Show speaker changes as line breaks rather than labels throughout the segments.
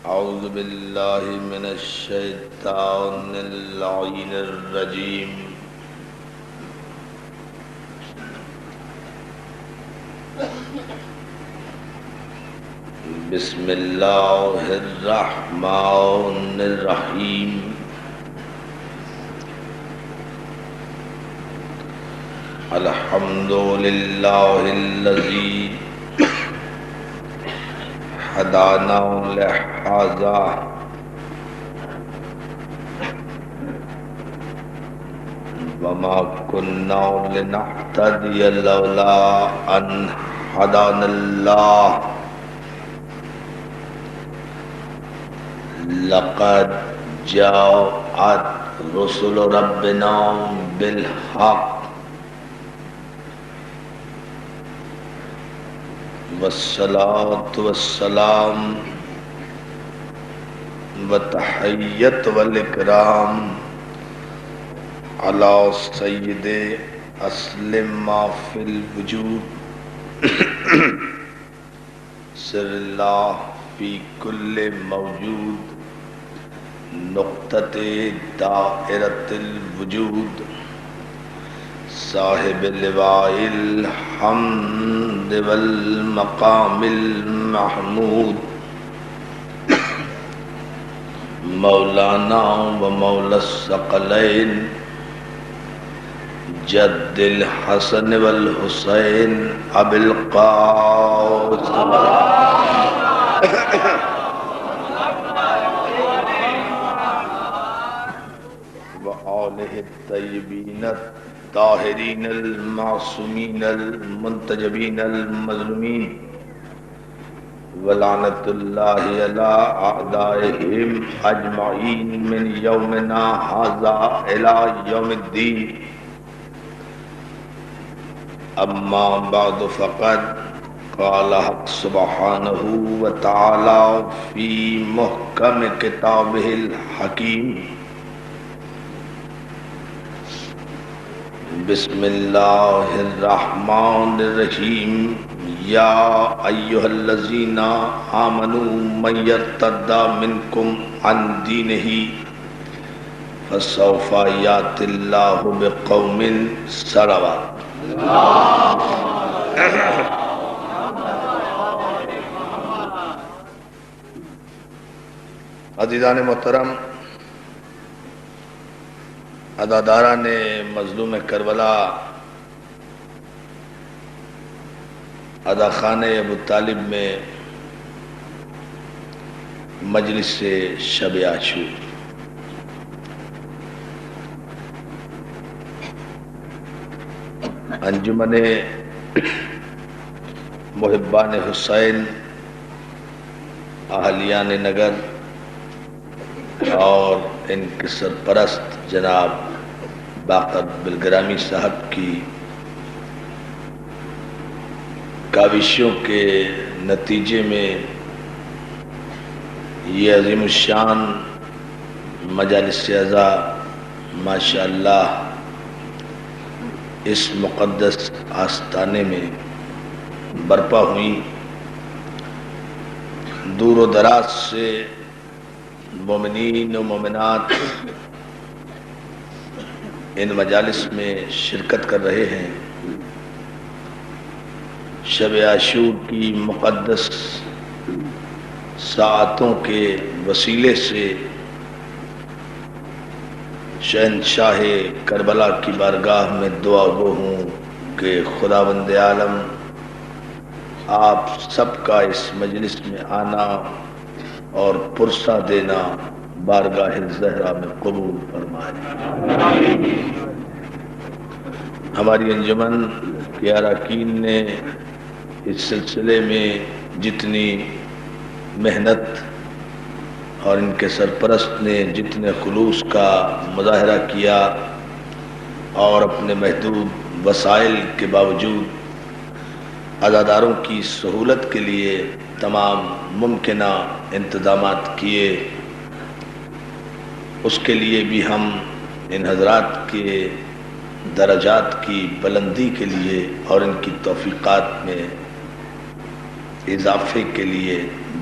اعوذ باللہ من الشیطان اللعین الرجیم بسم اللہ الرحمن الرحیم الحمد للہ الذی هدانا لهذا وما كنا لنهتدي لولا أن هدانا الله لقد جاءت رسل ربنا بالحق والصلاة والسلام والتحیت والإکرام علی سید اسلم ما فی الوجود سر اللہ فی کل موجود نقطۃ دائرۃ الوجود صاحب لواء الحمد والمقام المحمود مولانا و مولا الثقلین جد الحسن والحسین ابی القاسم و آلہ الطیبین الطاہرین المعصومین المنتجبین المظلومین ولعنت اللہ علی اعدائہم اجمعین من یومنا ھذا الی یوم الدین اما بعد فقد قال حق سبحانہ وتعالی فی محکم کتابہ الحکیم بسم اللہ الرحمن الرحیم یا ایہا الذین آمنوا من یرتد منکم عن دینہ فسوف یأتی اللہ بقوم صلوات عزیزان محترم، عزاداران مظلوم کربلا، عزاخانہ ابو طالب میں مجلس شب عاشور، انجمن محبان حسین اہلیان نگر اور ان کے سرپرست جناب باقر بلگرامی صاحب کی کاوشوں کے نتیجے میں یہ عظیم الشان مجالس عزا ماشاءاللہ اس مقدس آستانے میں برپا ہوئی۔ دور و دراز سے مومنین و مومنات ان مجالس میں شرکت کر رہے ہیں۔ شب عاشور کی مقدس ساعتوں کے وسیلے سے شہنشاہ کربلا کی بارگاہ میں دعا گو ہوں کہ خداوند عالم آپ سب کا اس مجلس میں آنا اور پرسہ دینا بارگاہ زہرا میں قبول فرمائے۔ ہماری انجمن کے اراکین نے اس سلسلے میں جتنی محنت اور ان کے سرپرست نے جتنے خلوص کا مظاہرہ کیا اور اپنے محدود وسائل کے باوجود عزاداروں کی سہولت کے لیے تمام ممکنہ انتظامات کیے، اس کے لیے بھی ہم ان حضرات کے درجات کی بلندی کے لیے اور ان کی توفیقات میں اضافے کے لیے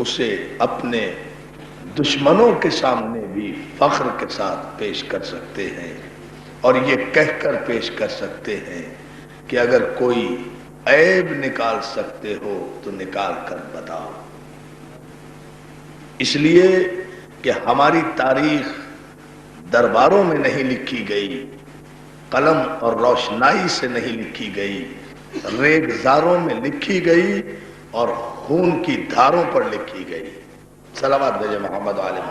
اسے اپنے دشمنوں کے سامنے بھی فخر کے ساتھ پیش کر سکتے ہیں اور یہ کہہ کر پیش کر سکتے ہیں کہ اگر کوئی عیب نکال سکتے ہو تو نکال کر بتاؤ. اس لیے کہ ہماری تاریخ درباروں میں نہیں لکھی گئی، قلم اور روشنائی سے نہیں لکھی گئی، ریگزاروں میں لکھی گئی اور خون کی دھاروں پر لکھی گئی. صلوات بھیجے محمد علیہ.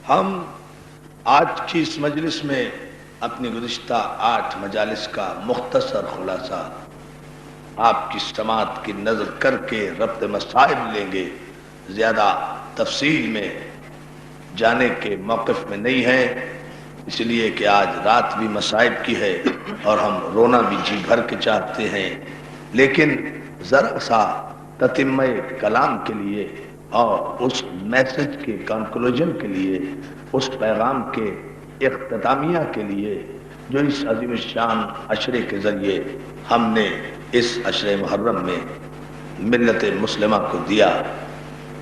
ہم آج کی اس مجلس میں اپنی گزشتہ 8 مجالس کا مختصر خلاصہ آپ کی سماعت کی نظر کر کے ربط مسائل لیں گے. زیادہ تفصیل میں جانے کے موقف میں نہیں ہیں، اس لیے کہ آج رات بھی مصائب کی ہے اور ہم رونا بھی جی بھر کے چاہتے ہیں، لیکن ذرا سا تتمہ کلام کے لیے اور اس میسج کے کنکلوژن کے لیے، اس پیغام کے اختتامیہ کے لیے جو اس عظیم الشان عشرے کے ذریعے ہم نے اس عشرے محرم میں ملت مسلمہ کو دیا،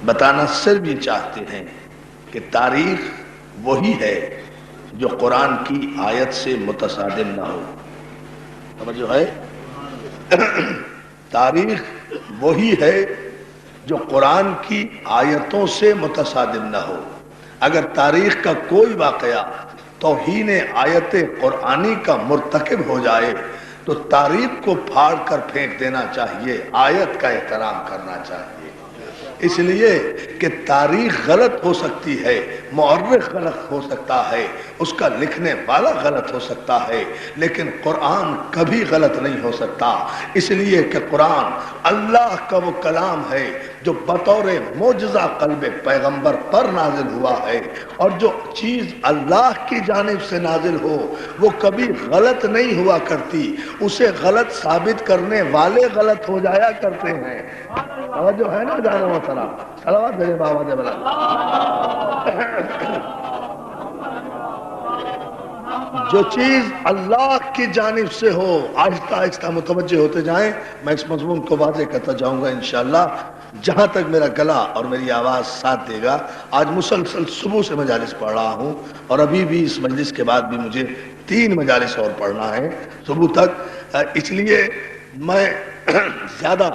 بتانا صرف یہ چاہتے ہیں کہ تاریخ وہی ہے جو قرآن کی آیت سے متصادم نہ ہو. سمجھو ہے تاریخ وہی ہے جو قرآن کی آیتوں سے متصادم نہ ہو. اگر تاریخ کا کوئی واقعہ توہین آیت قرآنی کا مرتکب ہو جائے تو تاریخ کو پھاڑ کر پھینک دینا چاہیے، آیت کا احترام کرنا چاہیے. اس لیے کہ تاریخ غلط ہو سکتی ہے، مورخ غلط ہو سکتا ہے، اس کا لکھنے والا غلط ہو سکتا ہے، لیکن قرآن کبھی غلط نہیں ہو سکتا. اس لیے کہ قرآن اللہ کا وہ کلام ہے جو بطور معجزہ قلب پیغمبر پر نازل ہوا ہے، اور جو چیز اللہ کی جانب سے نازل ہو وہ کبھی غلط نہیں ہوا کرتی، اسے غلط ثابت کرنے والے غلط ہو جایا کرتے ہیں. جو ہے نا جانا محترم، صلوات بھیجے بابا دے بلا. جو چیز اللہ کی جانب سے ہو، آہستہ آہستہ متوجہ ہوتے جائیں، میں اس مضمون کو واضح کرتا جاؤں گا انشاءاللہ جہاں تک میرا گلا اور میری آواز ساتھ دے گا. آج مسلسل صبح سے مجالس پڑھ رہا ہوں اور ابھی بھی اس مجلس کے بعد بھی مجھے 3 مجالس اور پڑھنا ہے صبح تک. اس لیے میں زیادہ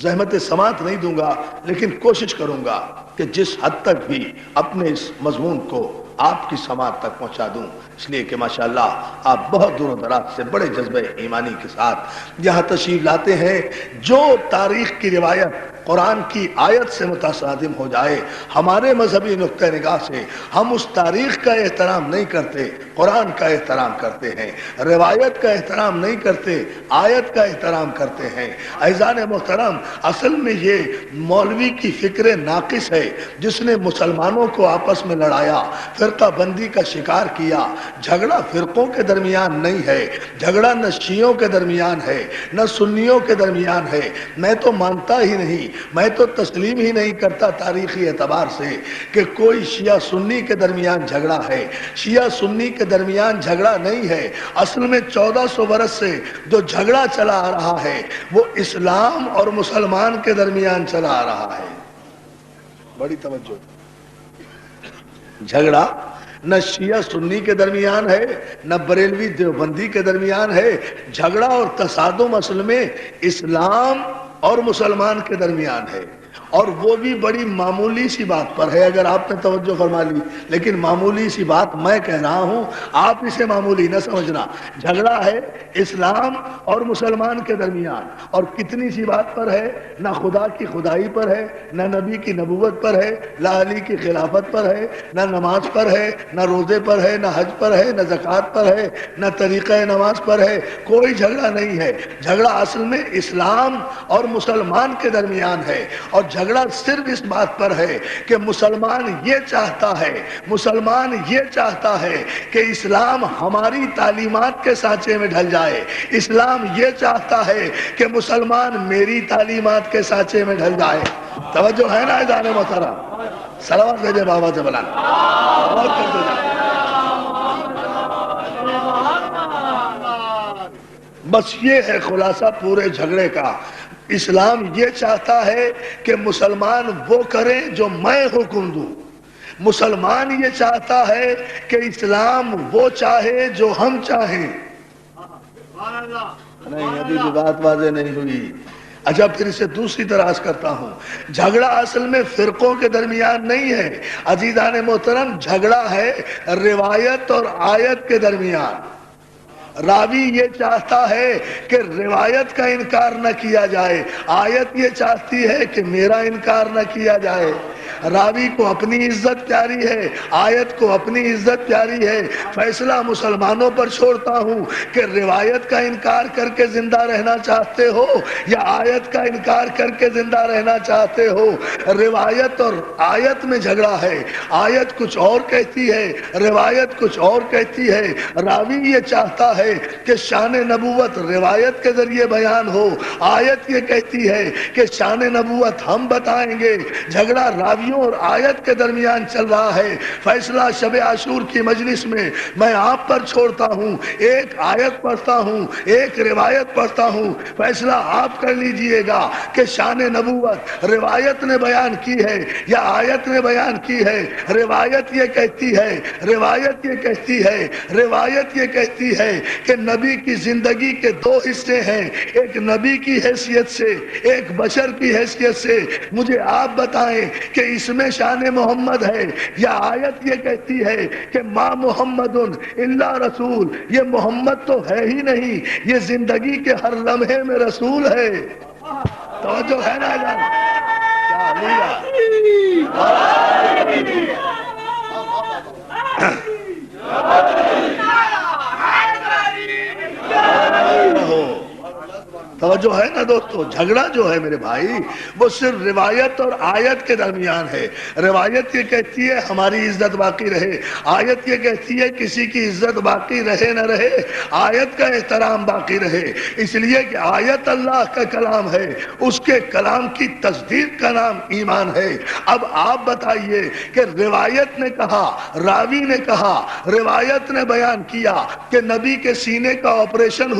زحمت سماعت نہیں دوں گا، لیکن کوشش کروں گا کہ جس حد تک بھی اپنے اس مضمون کو آپ کی سماعت تک پہنچا دوں. اس لیے کہ ماشاءاللہ آپ بہت دور و دراز سے بڑے جذبہ ایمانی کے ساتھ یہاں تشریف لاتے ہیں. جو تاریخ کی روایت قرآن کی آیت سے متصادم ہو جائے، ہمارے مذہبی نقطہ نگاہ سے ہم اس تاریخ کا احترام نہیں کرتے، قرآن کا احترام کرتے ہیں. روایت کا احترام نہیں کرتے، آیت کا احترام کرتے ہیں. عزیزان محترم، اصل میں یہ مولوی کی فکر ناقص ہے جس نے مسلمانوں کو آپس میں لڑایا، فرقہ بندی کا شکار کیا. جھگڑا فرقوں کے درمیان نہیں ہے، جھگڑا نہ شیعوں کے درمیان ہے نہ سنیوں کے درمیان ہے. میں تو مانتا ہی نہیں، میں تو تسلیم ہی نہیں کرتا تاریخی اعتبار سے کہ کوئی شیعہ سنی کے درمیان جھگڑا ہے. شیعہ سنی کے درمیان جھگڑا نہیں ہے. اصل میں 1400 برس سے جو جھگڑا چلا آ رہا ہے وہ اسلام اور مسلمان کے درمیان چلا آ رہا ہے. بڑی توجہ. جھگڑا نہ شیعہ سنی کے درمیان ہے نہ بریلوی دیوبندی کے درمیان ہے. جھگڑا اور تصادم اصل میں اسلام اور مسلمان کے درمیان ہے، اور وہ بھی بڑی معمولی سی بات پر ہے اگر آپ نے توجہ فرما لی. لیکن معمولی سی بات میں کہہ رہا ہوں، آپ اسے معمولی نہ سمجھنا. جھگڑا ہے اسلام اور مسلمان کے درمیان، اور کتنی سی بات پر ہے؟ نہ خدا کی خدائی پر ہے، نہ نبی کی نبوت پر ہے، نہ علی کی خلافت پر ہے، نہ نماز پر ہے، نہ روزے پر ہے، نہ حج پر ہے، نہ زکوٰۃ پر ہے، نہ طریقہ نماز پر ہے. کوئی جھگڑا نہیں ہے. جھگڑا اصل میں اسلام اور مسلمان کے درمیان ہے، اور جھگڑا صرف اس بات پر ہے کہ مسلمان یہ چاہتا ہے کہ اسلام ہماری تعلیمات کے سانچے میں ڈھل جائے. اسلام یہ چاہتا ہے کہ مسلمان میری تعلیمات کے سانچے میں ڈھل جائے. توجہ ہے نا اذان محترم؟ صلوات بھیجے بابا سے بلند.
بس یہ ہے خلاصہ پورے جھگڑے کا. اسلام یہ چاہتا ہے کہ مسلمان وہ کریں جو میں حکم دوں. مسلمان یہ چاہتا ہے کہ اسلام وہ چاہے جو ہم چاہیں. نہیں ابھی بھی بات واضح نہیں ہوئی. اچھا پھر اسے دوسری طرح عرض کرتا ہوں. جھگڑا اصل میں فرقوں کے درمیان نہیں ہے عزیزان محترم، جھگڑا ہے روایت اور آیت کے درمیان. راوی یہ چاہتا ہے کہ روایت کا انکار نہ کیا جائے، آیت یہ چاہتی ہے کہ میرا انکار نہ کیا جائے. راوی کو اپنی عزت پیاری ہے، آیت کو اپنی عزت پیاری ہے. فیصلہ مسلمانوں پر چھوڑتا ہوں کہ روایت کا انکار کر کے زندہ رہنا چاہتے ہو یا آیت کا انکار کر کے زندہ رہنا چاہتے ہو. روایت اور آیت میں جھگڑا ہے. آیت کچھ اور کہتی ہے، روایت کچھ اور کہتی ہے. راوی یہ چاہتا ہے کہ شان نبوت روایت کے ذریعے بیان ہو، آیت یہ کہتی ہے کہ شان نبوت ہم بتائیں گے. جھگڑا راویوں اور آیت کے درمیان چل رہا ہے. فیصلہ شب عاشور کی مجلس میں میں آپ پر چھوڑتا ہوں. ایک آیت پڑھتا ہوں، ایک روایت پڑھتا ہوں. فیصلہ آپ کر لیجئے گا کہ شان نبوت روایت نے بیان کی ہے یا آیت نے بیان کی ہے. روایت یہ کہتی ہے، روایت یہ کہتی ہے، روایت یہ کہتی ہے کہ نبی کی زندگی کے دو حصے ہیں، ایک نبی کی حیثیت سے، ایک بشر کی حیثیت سے. مجھے آپ بتائیں کہ اس میں شان محمد ہے یا آیت یہ کہتی ہے کہ ما محمد الا رسول. یہ محمد تو ہے ہی نہیں، یہ زندگی کے ہر لمحے میں رسول ہے. توجہ ہے نا جان؟ توجہ ہے نا دوستو؟ جھگڑا جو ہے میرے بھائی وہ صرف روایت اور آیت کے درمیان ہے. روایت یہ کہتی ہے ہماری عزت باقی رہے، آیت یہ کہتی ہے کسی کی عزت باقی رہے نہ رہے آیت کا احترام باقی رہے. اس لیے کہ آیت اللہ کا کلام ہے، اس کے کلام کی تصدیق کا نام ایمان ہے. اب آپ بتائیے کہ روایت نے کہا، راوی نے کہا، روایت نے بیان کیا کہ نبی کے سینے کا آپریشن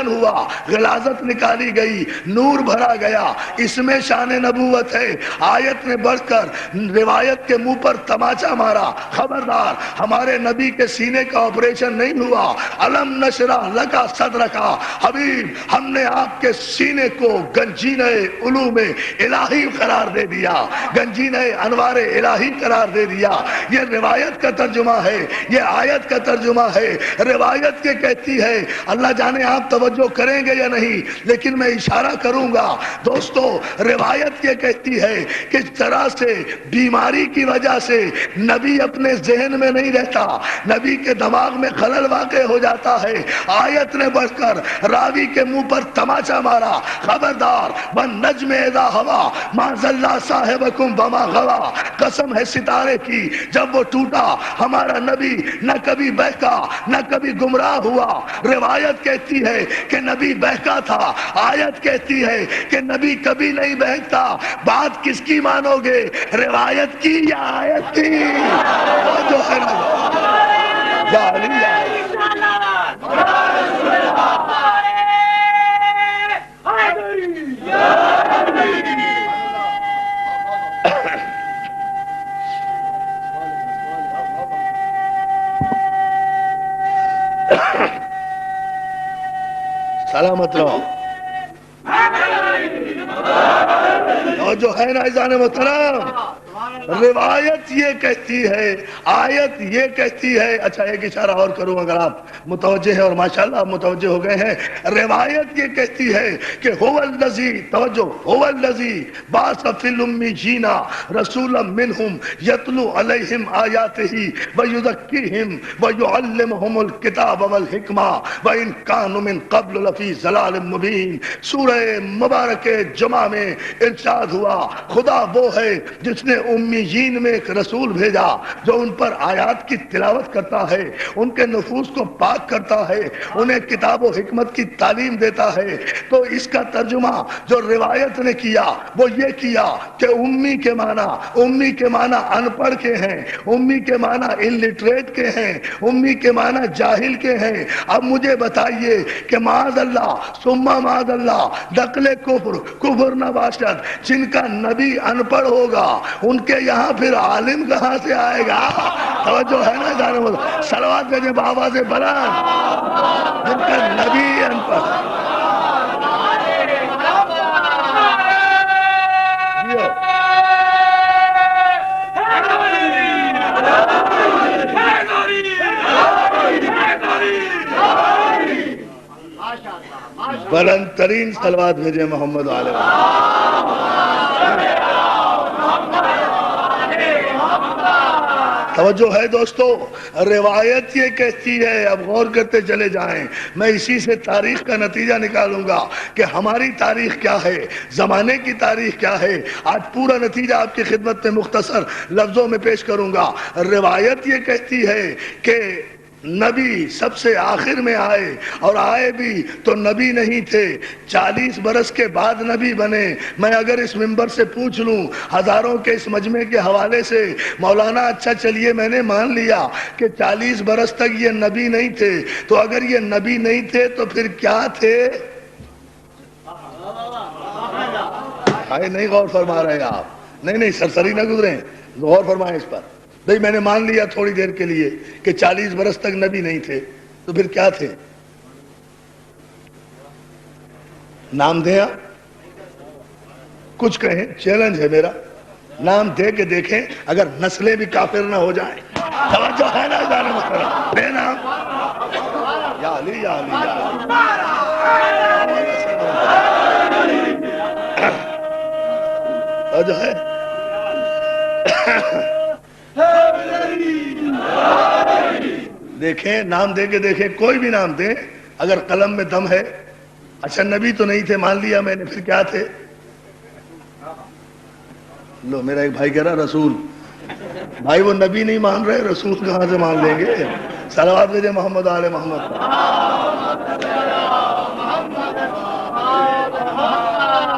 ہوا، غلاظت نکالی گئی، نور بھرا گیا، اس میں شان نبوت ہے. آیت نے بڑھ کر روایت کے منہ پر تماچا مارا، خبردار ہمارے نبی کے سینے کا آپریشن نہیں ہوا. علم نشرح لکا صدرکا، حبیب ہم نے آپ کے سینے کو گنجینہ علوم الہی قرار دے دیا، گنجینہ انوار الہی قرار دے دیا. یہ روایت کا ترجمہ ہے، یہ آیت کا ترجمہ ہے. روایت یہ کہتی ہے، اللہ جانے آپ توجہ کریں گے یا نہیں لیکن میں اشارہ کروں گا دوستو. روایت یہ کہتی ہے کہ اس طرح سے بیماری کی وجہ سے نبی اپنے ذہن میں نہیں رہتا، نبی کے دماغ میں خلل واقع ہو جاتا ہے. آیت نے بڑھ کر راوی کے منہ پر تماچا مارا، خبردار والنجم اذا ہوا ما ضل صاحبکم وما غوا. قسم ہے ستارے کی جب وہ ٹوٹا ہمارا نبی نہ کبھی بہکا نہ کبھی گمراہ ہوا. روایت کہتی ہے کہ نبی بہکا تھا، آیت کہتی ہے کہ نبی کبھی نہیں بہکتا. بات کس کی مانو گے، روایت کی یا آیت کی؟ وہ جو ہے نا یا علی یا سلامت رہو. اور جو ہے نا عزیزان محترم، روایت یہ کہتی ہے، آیت یہ کہتی ہے. اچھا ایک اشارہ اور کروں اگر آپ متوجہ ہیں، اور ماشاءاللہ آپ متوجہ ہو گئے ہیں. روایت یہ کہتی ہے کہ هو الذی، توجہ، هو الذی بعث فی الامیین رسولا منہم یتلو علیہم آیاتہ ویزکیہم ویعلمہم الکتاب والحکمہ وان کانوا من قبل لفی ضلال مبین. سورہ مبارک جمعہ میں ارشاد ہوا خدا وہ ہے جس نے امی امیین میں ایک رسول بھیجا جو ان پر آیات کی تلاوت کرتا ہے، ان کے نفوس کو پاک کرتا ہے، انہیں کتاب و حکمت کی تعلیم دیتا ہے۔ تو اس کا ترجمہ جو روایت نے کیا وہ یہ کیا کہ امی کے معنی ان پڑھ کے ہیں، امی کے معنی الٹریٹ کے ہیں، امی کے معنی جاہل کے ہیں۔ اب مجھے بتائیے کہ معاذ اللہ ثم معاذ اللہ نقل کفر نہ باشد، جن کا نبی ان پڑھ ہوگا ان کے یہاں پھر عالم کہاں سے آئے گا؟ توجہ ہے نا جانب؟ صلوات بھیجیں بابا سے بلند، جن کا نبی ان پڑھ۔ بلند ترین صلوات بھیجیں محمد علیہ توجہ ہے دوستو، روایت یہ کہتی ہے، اب غور کرتے چلے جائیں، میں اسی سے تاریخ کا نتیجہ نکالوں گا کہ ہماری تاریخ کیا ہے، زمانے کی تاریخ کیا ہے۔ آج پورا نتیجہ آپ کی خدمت میں مختصر لفظوں میں پیش کروں گا۔ روایت یہ کہتی ہے کہ نبی سب سے آخر میں آئے، اور آئے بھی تو نبی نہیں تھے، 40 برس کے بعد نبی بنے۔ میں اگر اس منبر سے پوچھ لوں ہزاروں کے اس مجمع کے حوالے سے، مولانا اچھا چلیے میں نے مان لیا کہ 40 برس تک یہ نبی نہیں تھے، تو اگر یہ نبی نہیں تھے تو پھر کیا تھے؟ نہیں غور فرما رہے آپ، نہیں سرسری نہ گزریں، غور فرمائیں اس پر۔ بھئی میں نے مان لیا تھوڑی دیر کے لیے کہ 40 برس تک نبی نہیں تھے، تو پھر کیا تھے؟ نام دیں آپ، کچھ کہیں، چیلنج ہے میرا، نام دے کے دیکھیں اگر نسلیں بھی کافر نہ ہو جائیں۔ توجہ ہے نا جانے محترم؟ بے نام یا علی یا علی یا علی، توجہ ہے؟ دیکھیں نام دے کے دیکھیں، کوئی بھی نام دیں، اگر قلم میں دم ہے۔ اچھا نبی تو نہیں تھے مان لیا میں نے، پھر کیا تھے؟ لو میرا ایک بھائی کہہ رہا رسول، بھائی وہ نبی نہیں مان رہے، رسول کہاں سے مان لیں گے؟ صلوات بھیجیں محمد آل محمد۔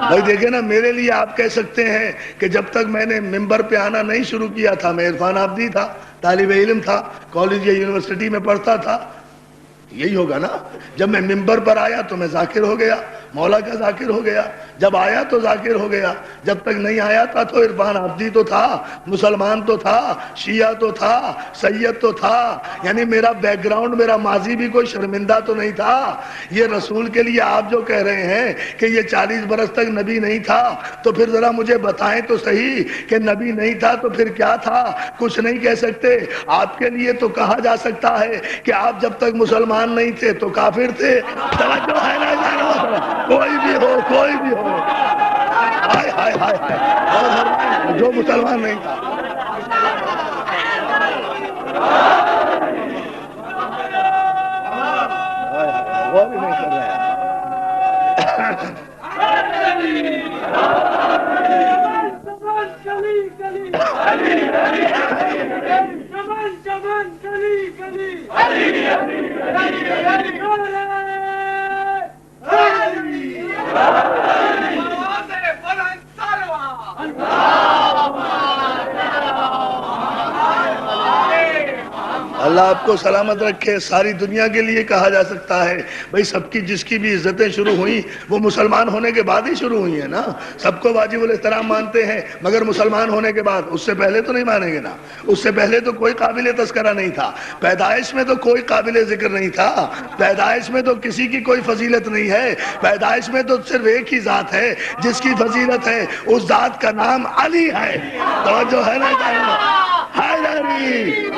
بھائی دیکھیں نا، میرے لیے آپ کہہ سکتے ہیں کہ جب تک میں نے ممبر پہ آنا نہیں شروع کیا تھا، میں عرفان عابدی تھا، طالب علم تھا، کالج یا یونیورسٹی میں پڑھتا تھا، یہی ہوگا نا۔ جب میں ممبر پر آیا تو میں ذاکر ہو گیا، مولا کا ذاکر ہو گیا، جب آیا تو ذاکر ہو گیا، جب تک نہیں آیا تھا تو عرفان عابدی تو تھا، مسلمان تو تھا، شیعہ تو تھا، سید تو تھا، یعنی میرا بیک گراؤنڈ، میرا ماضی بھی کوئی شرمندہ تو نہیں تھا۔ یہ رسول کے لیے آپ جو کہہ رہے ہیں کہ یہ 40 برس تک نبی نہیں تھا، تو پھر ذرا مجھے بتائیں تو صحیح کہ نبی نہیں تھا تو پھر کیا تھا؟ کچھ نہیں کہہ سکتے۔ آپ کے لیے تو کہا جا سکتا ہے کہ آپ جب تک مسلمان نہیں تھے تو کافر تھے۔ توجہ ہے نا جانو؟ کوئی بھی ہو، کوئی بھی ہو، ہائے ہائے ہائے ہائے، جو مسلمان نہیں تھا۔ وہ بھی نہیں کر رہے اللہ آپ کو سلامت رکھے۔ ساری دنیا کے لیے کہا جا سکتا ہے بھئی سب کی جس کی بھی عزتیں شروع ہوئیں وہ مسلمان ہونے کے بعد ہی شروع ہوئی ہیں نا۔ سب کو واجب الاحترام مانتے ہیں مگر مسلمان ہونے کے بعد، اس سے پہلے تو نہیں مانیں گے نا۔ اس سے پہلے تو کوئی قابل تذکرہ نہیں تھا، پیدائش میں تو کوئی قابل ذکر نہیں تھا، پیدائش میں تو کسی کی کوئی فضیلت نہیں ہے، پیدائش میں تو صرف ایک ہی ذات ہے جس کی فضیلت ہے، اس ذات کا نام علی ہے۔ توجہ ہے نا؟ حیدری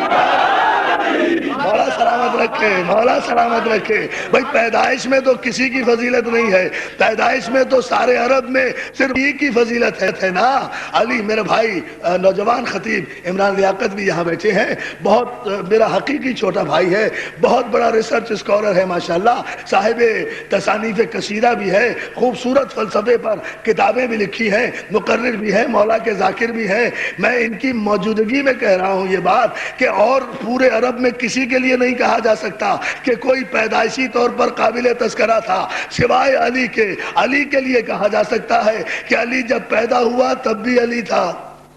مولا سلامت رکھے، مولا سلامت رکھے۔ بھائی پیدائش میں تو کسی کی فضیلت نہیں ہے، پیدائش میں تو سارے عرب میں صرف ایک کی فضیلت ہے نا، علی۔ میرے بھائی نوجوان خطیب عمران لیاقت بھی یہاں بیٹھے ہیں، بہت میرا حقیقی چھوٹا بھائی ہے، بہت بڑا ریسرچ اسکالر ہے ماشاءاللہ، صاحب تصانیف قصیدہ بھی ہے، خوبصورت فلسفے پر کتابیں بھی لکھی ہیں، مقرر بھی ہے، مولا کے ذاکر بھی ہے۔ میں ان کی موجودگی میں کہہ رہا ہوں یہ بات کہ اور پورے عرب میں کسی کے لیے نہیں کہا جا سکتا کہ کوئی پیدائشی طور پر قابل تذکرہ تھا سوائے علی کے۔ علی کے لیے کہا جا سکتا ہے کہ علی جب پیدا ہوا تب بھی علی تھا۔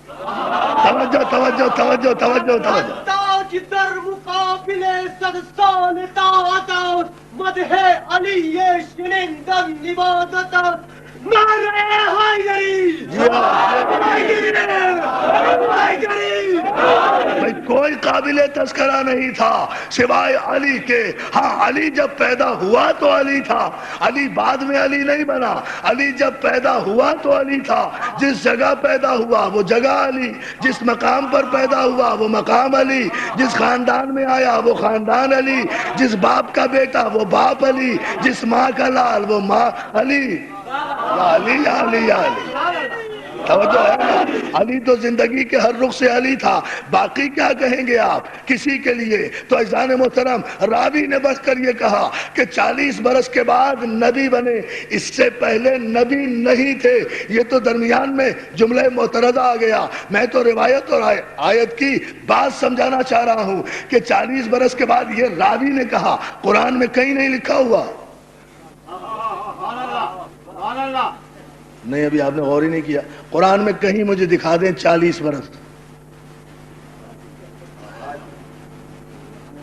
توجہ توجہ توجہ توجہ توجہ۔
تاج در مقابل صد سال طاعت مدح علی شنیدن عبادت نعرہ حیدری
بھائی کوئی قابل تذکرہ نہیں تھا سوائے علی کے۔ ہاں علی جب پیدا ہوا تو علی تھا، علی بعد میں علی نہیں بنا، علی جب پیدا ہوا تو علی تھا۔ جس جگہ پیدا ہوا وہ جگہ علی، جس مقام پر پیدا ہوا وہ مقام علی، جس خاندان میں آیا وہ خاندان علی، جس باپ کا بیٹا وہ باپ علی، جس ماں کا لال وہ ماں علی۔ یا علی یا علی یا علی، توجہ ہے نا؟ علی تو زندگی کے ہر رخ سے علی تھا، باقی کیا کہیں گے آپ کسی کے لیے؟ تو عزیزان محترم راوی نے بڑھ کر یہ کہا کہ 40 برس کے بعد نبی بنے، اس سے پہلے نبی نہیں تھے۔ یہ تو درمیان میں جملہ معترضہ آ گیا۔ میں تو روایت اور آیت کی بات سمجھانا چاہ رہا ہوں کہ 40 برس کے بعد یہ راوی نے کہا، قرآن میں کہیں نہیں لکھا ہوا۔ نہیں ابھی آپ نے غور ہی نہیں کیا، قرآن میں کہیں مجھے دکھا دیں 40 برس۔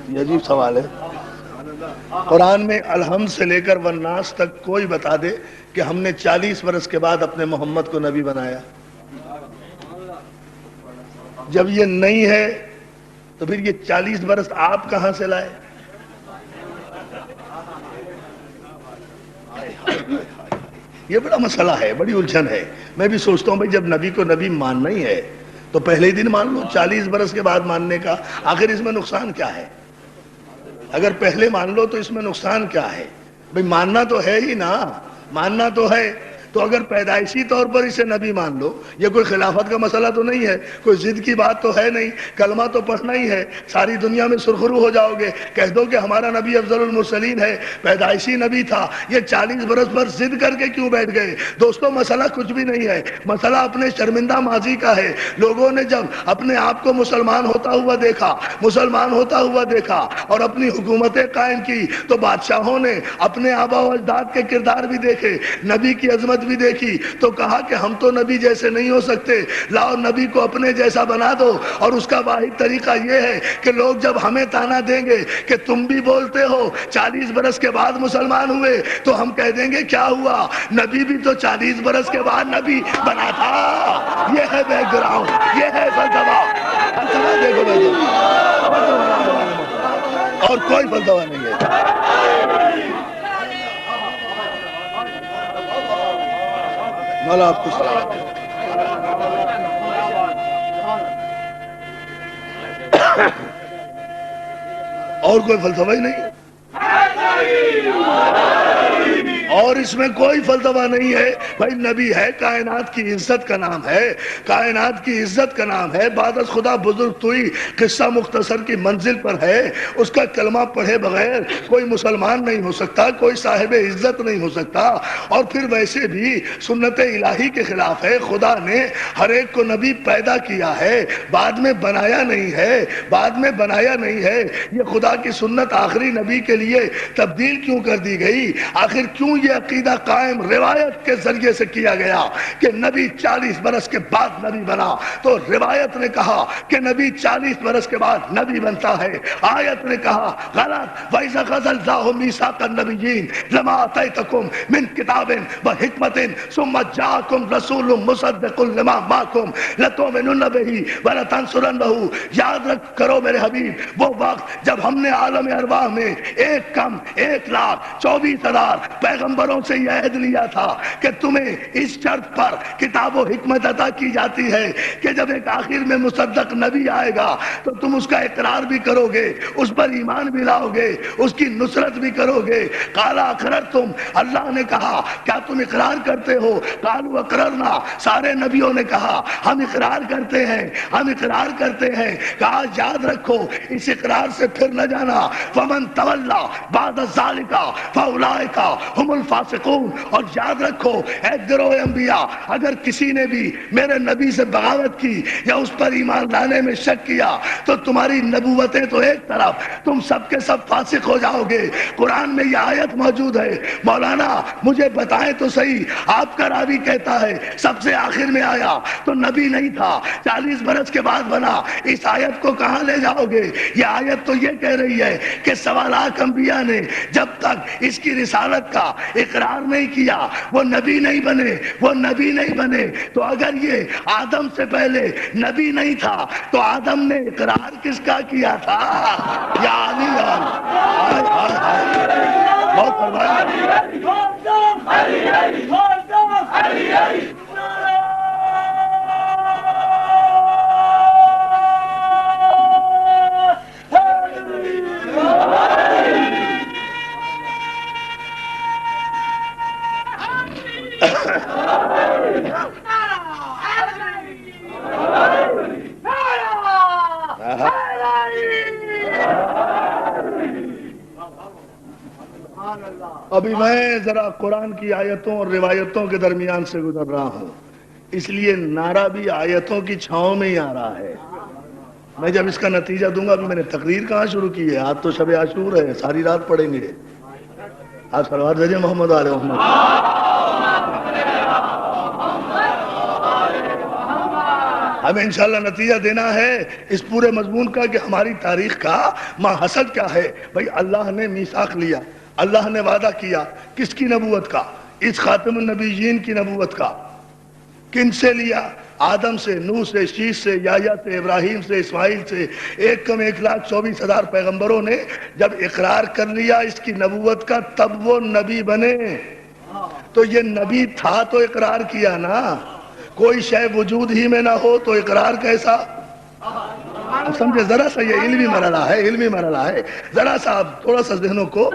یہ عجیب سوال ہے۔ قرآن میں الحمد سے لے کر والناس تک کوئی بتا دے کہ ہم نے 40 برس کے بعد اپنے محمد کو نبی بنایا۔ جب یہ نہیں ہے تو پھر یہ 40 برس آپ کہاں سے لائے؟ یہ بڑا مسئلہ ہے، بڑی الجھن ہے۔ میں بھی سوچتا ہوں بھائی جب نبی کو نبی ماننا ہی ہے تو پہلے ہی دن مان لو، 40 برس کے بعد ماننے کا آخر اس میں نقصان کیا ہے؟ اگر پہلے مان لو تو اس میں نقصان کیا ہے؟ بھائی ماننا تو ہے ہی نا، ماننا تو ہے۔ تو اگر پیدائشی طور پر اسے نبی مان لو، یہ کوئی خلافت کا مسئلہ تو نہیں ہے، کوئی ضد کی بات تو ہے نہیں، کلمہ تو پڑھنا ہی ہے، ساری دنیا میں سرخرو ہو جاؤ گے، کہہ دو کہ ہمارا نبی افضل المرسلین ہے، پیدائشی نبی تھا۔ یہ 40 برس پر ضد کر کے کیوں بیٹھ گئے؟ دوستو مسئلہ کچھ بھی نہیں ہے، مسئلہ اپنے شرمندہ ماضی کا ہے۔ لوگوں نے جب اپنے آپ کو مسلمان ہوتا ہوا دیکھا، مسلمان ہوتا ہوا دیکھا اور اپنی حکومتیں قائم کی، تو بادشاہوں نے اپنے آبا و اجداد کے کردار بھی دیکھے، نبی کی عظمت بھی دیکھی، تو کہا کہ ہم تو نبی جیسے نہیں ہو سکتے، لاؤ نبی کو اپنے جیسا بنا دو۔ اور اس کا واحد طریقہ یہ ہے کہ لوگ جب ہمیں تانا دیں گے کہ تم بھی بولتے ہو 40 برس کے بعد مسلمان ہوئے، تو ہم کہہ دیں گے کیا ہوا، نبی بھی تو 40 برس کے بعد نبی بنا تھا۔ یہ ہے بیک گراؤنڈ، یہ ہے فلسفہ۔ فلسفہ دیکھو بھائی، اور کوئی فلسفہ نہیں ہے۔ مولا آپ کو سلام۔ اور کوئی فلسفہ ہی نہیں، اور اس میں کوئی فلسفہ نہیں ہے۔ بھائی نبی ہے، کائنات کی عزت کا نام ہے، کائنات کی عزت کا نام ہے، بعد از خدا بزرگ توئی قصہ مختصر کی منزل پر ہے۔ اس کا کلمہ پڑھے بغیر کوئی مسلمان نہیں ہو سکتا، کوئی صاحب عزت نہیں ہو سکتا۔ اور پھر ویسے بھی سنت الہی کے خلاف ہے۔ خدا نے ہر ایک کو نبی پیدا کیا ہے، بعد میں بنایا نہیں ہے، بعد میں بنایا نہیں ہے۔ یہ خدا کی سنت آخری نبی کے لیے تبدیل کیوں کر دی گئی؟ آخر کیوں یہ عقیدہ قائم روایت کے ذریعے سے کیا گیا کہ نبی 40 برس کے بعد نبی بنا؟ تو روایت نے کہا کہ نبی 40 برس کے بعد نبی بنتا ہے، آیت نے کہا غلط۔ وَإِذَا أَخَذَ اللَّهُ مِيثَاقَ النَّبِيِّينَ لَمَا آتَيْتُكُم مِّن كِتَابٍ وَحِكْمَةٍ ثُمَّ جَاءَكُمْ رَسُولٌ مُّصَدِّقٌ لِّمَا مَعَكُمْ لَتُؤْمِنُنَّ بِهِ وَلَتَنصُرُنَّهُ۔ یاد کرو میرے حبیب وہ وقت جب ہم نے عالم ارواح میں 1,24,000 پیغمبروں نبیوں سے یہ عہد لیا تھا کہ تمہیں اس شرط پر کتاب و حکمت عطا کی جاتی ہے کہ جب ایک آخر میں مصدق نبی آئے گا تو تم اس کا اقرار بھی کرو گے، اس پر ایمان بھی لاؤ گے، اس کی نصرت بھی کرو گے۔ قالا اقررتم، اللہ نے کہا کیا تم اقرار کرتے ہو؟ قالوا اقررنا، سارے نبیوں نے کہا ہم اقرار کرتے ہیں، ہم اقرار کرتے ہیں۔ کہا یاد رکھو اس اقرار سے پھر نہ جانا، فمن تولا بعد ذالک فاولئک هم الفاسقون، اور یاد رکھو اے گروہ انبیاء، اگر کسی نے بھی میرے نبی سے بغاوت کی یا اس پر ایمان لانے میں شک کیا تو تمہاری نبوتیں تو ایک طرف، تم سب کے سب فاسق ہو جاؤ گے۔ قرآن میں یہ آیت موجود ہے۔ مولانا مجھے بتائیں تو صحیح، آپ کا راوی کہتا ہے سب سے آخر میں آیا تو نبی نہیں تھا، 40 برس کے بعد بنا، اس آیت کو کہاں لے جاؤ گے؟ یہ آیت تو یہ کہہ رہی ہے کہ 1.25 لاکھ انبیاء نے جب تک اس کی رسالت کا اقرار نہیں کیا وہ نبی نہیں بنے، وہ نبی نہیں بنے۔ تو اگر یہ آدم سے پہلے نبی نہیں تھا تو آدم نے اقرار کس کا کیا تھا؟ یا علی بہت فرمایا۔ ابھی میں ذرا قرآن کی آیتوں اور روایتوں کے درمیان سے گزر رہا ہوں، اس لیے نعرہ بھی آیتوں کی چھاؤں میں ہی آ رہا ہے۔ میں جب اس کا نتیجہ دوں گا، ابھی میں نے تقریر کہاں شروع کی ہے، آج تو شب عاشور ہے، ساری رات پڑھیں گے۔ آپ صلوات بھیجیں محمد آل محمد۔ ہمیں انشاءاللہ نتیجہ دینا ہے اس پورے مضمون کا کہ ہماری تاریخ کا ماحصل کیا ہے۔ بھئی اللہ نے میثاق لیا، اللہ نے وعدہ کیا، کس کی نبوت کا؟ اس خاتم النبیین کی نبوت کا۔ کن سے لیا؟ آدم سے، نوح سے، شیش سے، یحییٰ سے، ابراہیم سے، اسماعیل سے، 1,24,000 پیغمبروں نے جب اقرار کر لیا اس کی نبوت کا تب وہ نبی بنے۔ تو یہ نبی تھا تو اقرار کیا نا، کوئی شے وجود ہی میں نہ ہو تو اقرار کیسا؟ اب سمجھے، ذرا سا یہ علمی مرحلہ ہے، علمی مرحلہ ہے، ذرا سا آپ تھوڑا سا ذہنوں کو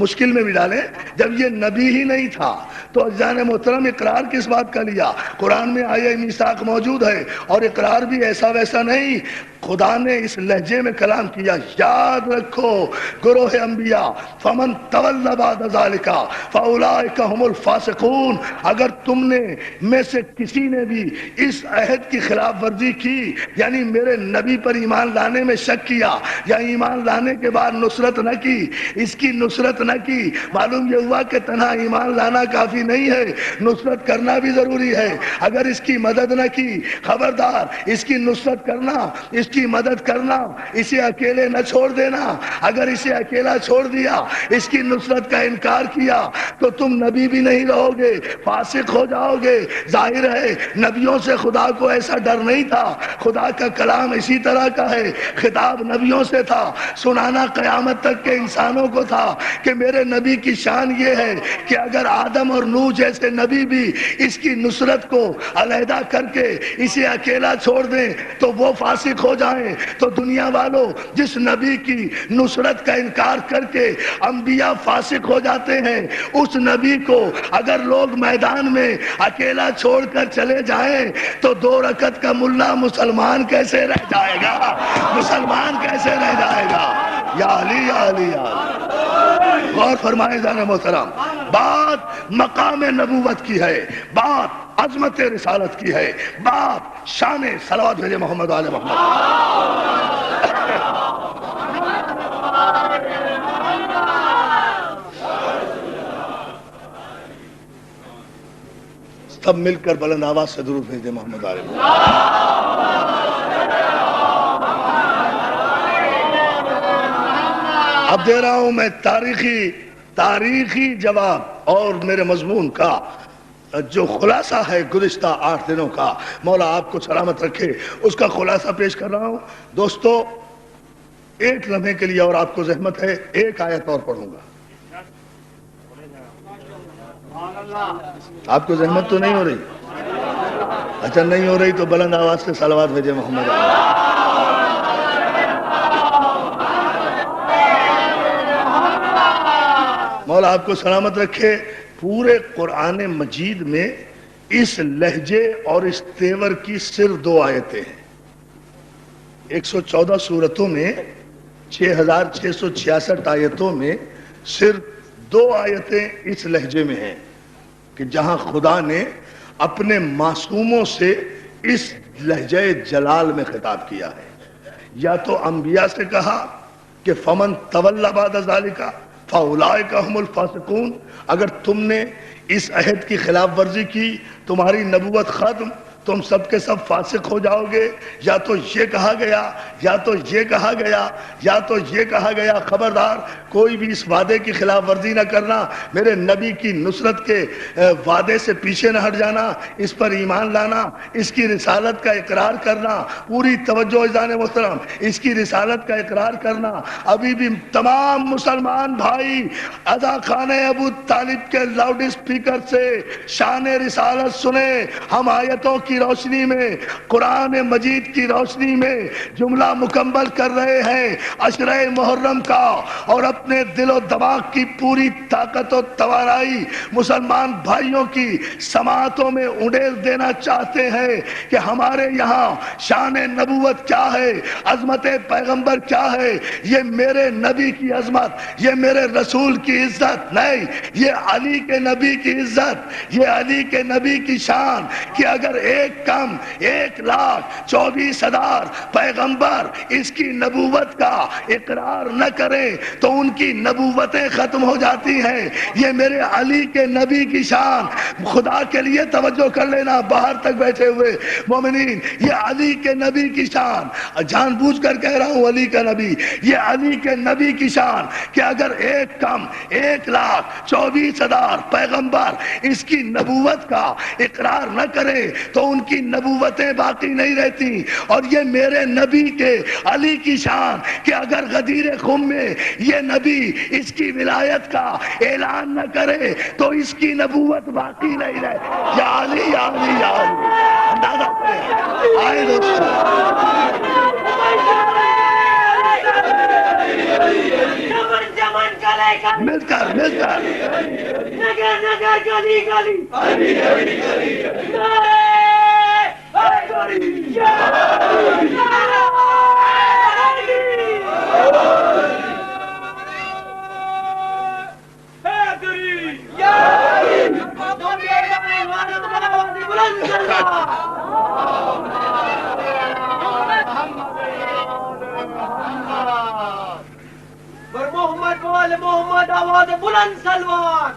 مشکل میں بھی ڈالیں۔ جب یہ نبی ہی نہیں تھا تو عزیزان محترم اقرار کس بات کا لیا؟ قرآن میں آیہ میثاق موجود ہے، اور اقرار بھی ایسا ویسا نہیں، خدا نے اس لہجے میں کلام کیا۔ یاد رکھو گروہ انبیاء، فمن تولی بعد ذالک فاولئک هم الفاسقون، اگر تم نے میں سے کسی نے بھی اس عہد کی خلاف ورزی کی، یعنی میرے نبی پر ایمان لانے میں شک کیا یا ایمان لانے کے بعد نصرت نہ کی، اس کی نصرت نہ کی، معلوم یہ ہوا کہ تنہا ایمان لانا کافی نہیں ہے، نصرت کرنا بھی ضروری ہے۔ اگر اس کی مدد نہ کی، خبردار، اس کی نصرت کرنا، اس کی مدد کرنا، اسے اکیلے نہ چھوڑ دینا۔ اگر اسے اکیلا چھوڑ دیا، اس کی نصرت کا انکار کیا تو تم نبی بھی نہیں رہو گے، فاسق ہو جاؤ گے۔ ظاہر ہے نبیوں سے خدا کو ایسا ڈر نہیں تھا، خدا کا کلام اسی طرح کا ہے، خطاب نبیوں سے تھا، سنانا قیامت تک کے انسانوں کو تھا کہ میرے نبی کی شان یہ ہے کہ اگر آدم اور نوح جیسے نبی بھی اس کی نصرت کو علیحدہ کر کے اسے اکیلا چھوڑ دیں تو وہ فاسق ہو جائیں۔ تو دنیا والوں، جس نبی کی نصرت کا انکار کر کے انبیاء فاسق ہو جاتے ہیں، اس نبی کو اگر لوگ میدان میں اکیلا چھوڑ کر چلے جائیں تو 2 رکعت کا ملا مسلمان کیسے رہ جائے گا؟ مسلمان کیسے رہ جائے گا؟ یا علی یا علی یا علی۔ غور فرمائے جان محترم، بات مقام نبوت کی ہے، بات عظمت رسالت کی ہے، بات شان صلوات بھیجے محمد آل محمد۔ سب مل کر بلند آواز سے درود بھیجے محمد آل محمد۔ اب دے رہا ہوں میں تاریخی جواب اور میرے مضمون کا جو خلاصہ ہے گزشتہ 8 دنوں کا، مولا آپ کو سلامت رکھے، اس کا خلاصہ پیش کر رہا ہوں۔ دوستو، ایک لمحے کے لیے اور آپ کو زحمت ہے، ایک آیت اور پڑھوں گا۔ آپ کو زحمت تو نہیں ہو رہی؟ اچھا نہیں ہو رہی تو بلند آواز سے صلوات بھیجے محمد مولا آپ کو سلامت رکھے۔ پورے قرآن مجید میں اس لہجے اور اس تیور کی صرف 2 آیتیں ہیں۔ 114 سورتوں میں 6666 آیتوں میں صرف 2 آیتیں اس لہجے میں ہیں کہ جہاں خدا نے اپنے معصوموں سے اس لہجہ جلال میں خطاب کیا ہے۔ یا تو انبیاء سے کہا کہ فمن تولی بعد ذالک فاولئک هم الفاسقون، اگر تم نے اس عہد کی خلاف ورزی کی تمہاری نبوت ختم، تم سب کے سب فاسق ہو جاؤ گے۔ یا تو یہ کہا گیا یا تو یہ کہا گیا یا تو یہ کہا گیا خبردار کوئی بھی اس وعدے کی خلاف ورزی نہ کرنا، میرے نبی کی نصرت کے وعدے سے پیچھے نہ ہٹ جانا، اس پر ایمان لانا، اس کی رسالت کا اقرار کرنا۔ پوری توجہ عزیزان محترم، اس کی رسالت کا اقرار کرنا۔ ابھی بھی تمام مسلمان بھائی اذا خانہ ابو طالب کے لاؤڈ اسپیکر سے شان رسالت سنیں۔ ہم آیتوں کی روشنی میں، قرآن مجید کی روشنی میں جملہ مکمل کر رہے ہیں عشرہ محرم کا، اور اپنے دل و دماغ کی پوری طاقت و توانائی مسلمان بھائیوں کی سماعتوں میں اڑیل دینا چاہتے ہیں کہ ہمارے یہاں شان نبوت کیا ہے، عظمت پیغمبر کیا ہے۔ یہ میرے نبی کی عظمت، یہ میرے رسول کی عزت نہیں، یہ علی کے نبی کی عزت، یہ علی کے نبی کی شان کہ اگر ایک کم 1,24,000 پیغمبر اس کی نبوت کا اقرار نہ کریں تو ان کی نبوتیں ختم ہو جاتی ہیں۔ یہ میرے علی کے نبی کی شان، خدا کے لیے توجہ کر لینا باہر تک بیٹھے ہوئے مومنین، یہ علی کے نبی کی شان، جان بوجھ کر کہہ رہا ہوں علی کا نبی، یہ علی کے نبی کی شان کہ اگر ایک کم 1,24,000 پیغمبر اس کی نبوت کا اقرار نہ کرے تو ان کی نبوتیں باقی نہیں رہتی۔ اور یہ میرے نبی کے علی کی شان کہ اگر غدیر خم میں یہ نبی اس کی ولایت کا اعلان نہ کرے تو اس کی نبوت باقی نہیں رہے۔ یا علی یا علی یا علی، اندازہ کریں۔ آئے دوستو، مل کر
نگر نگر گلی گلی محمد وال محمد آواز بلند سلوات۔